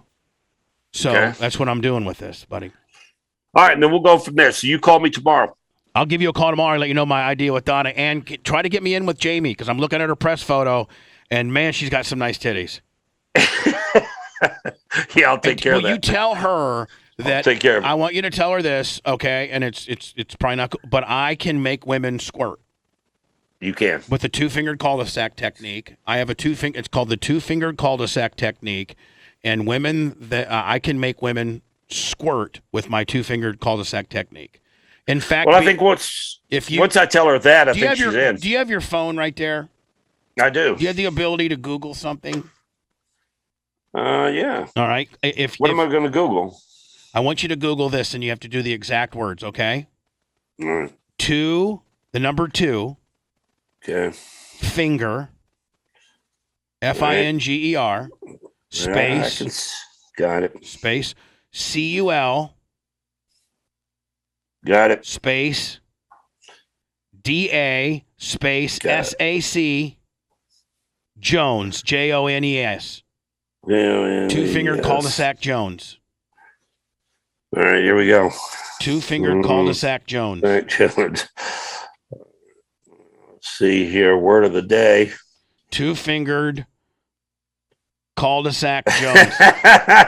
So that's what I'm doing with this, buddy. All right, and then we'll go from there. So you call me tomorrow. I'll give you a call tomorrow and let you know my idea with Donna, and try to get me in with Jamie because I'm looking at her press photo, and, man, she's got some nice titties. Yeah, I'll take care of that. Will you tell her that take care of it. I want you to tell her this, okay? And it's probably not cool, but I can make women squirt. You can. With the 2-fingered cul-de-sac technique. I have it's called the 2-fingered cul-de-sac technique, and women that I can make women squirt with my 2-fingered cul-de-sac technique. In fact, I think once I tell her that, I think she's in. Do you have your phone right there? I do. Do you have the ability to Google something? Yeah. All right. What am I going to Google? I want you to Google this, and you have to do the exact words, okay? All right. 2, the number 2. Okay. Finger. Finger. Space. Got it. Space. CUL. Got it. Space. DA. Space. SAC. Jones. JONES. Two-fingered cul-de-sac Jones. All right, here we go. Two-fingered cul-de-sac Jones. All right, Let's see here. Word of the day. Two-fingered cul-de-sac Jones.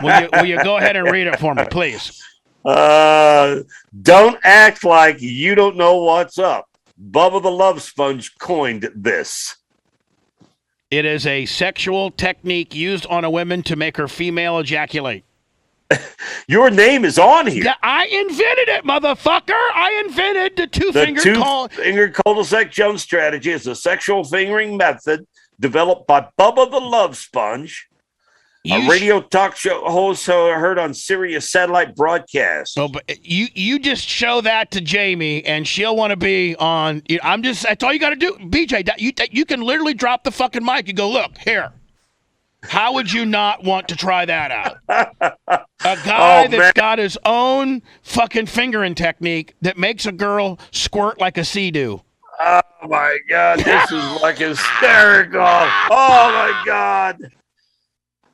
will you go ahead and read it for me, please? Don't act like you don't know what's up. Bubba the Love Sponge coined this. It is a sexual technique used on a woman to make her female ejaculate. Your name is on here. Yeah, I invented it, motherfucker. I invented the two-fingered cul-de-sac Jones strategy is a sexual fingering method developed by Bubba the Love Sponge, a radio talk show host heard on Sirius satellite broadcast. Oh, but you just show that to Jamie, and she'll want to be on. That's all you got to do, BJ. You can literally drop the fucking mic. You go, look here. How would you not want to try that out? A guy that's got his own fucking fingering technique that makes a girl squirt like a sea-doo. Oh, my God. This is like hysterical. Oh, my God.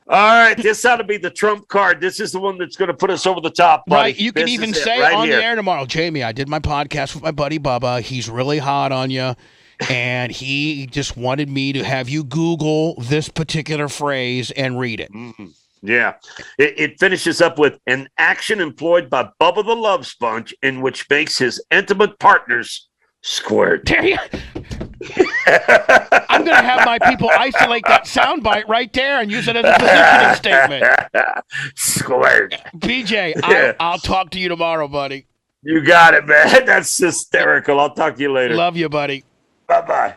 All right. This ought to be the trump card. This is the one that's going to put us over the top, buddy. Right. You can even say on the air tomorrow, Jamie, I did my podcast with my buddy Bubba. He's really hot on you. And he just wanted me to have you Google this particular phrase and read it. Mm-hmm. Yeah. It finishes up with an action employed by Bubba the Love Sponge in which makes his intimate partners squirt. I'm going to have my people isolate that soundbite right there and use it as a positioning statement. Squirt. BJ, I'll talk to you tomorrow, buddy. You got it, man. That's hysterical. I'll talk to you later. Love you, buddy. Bye-bye.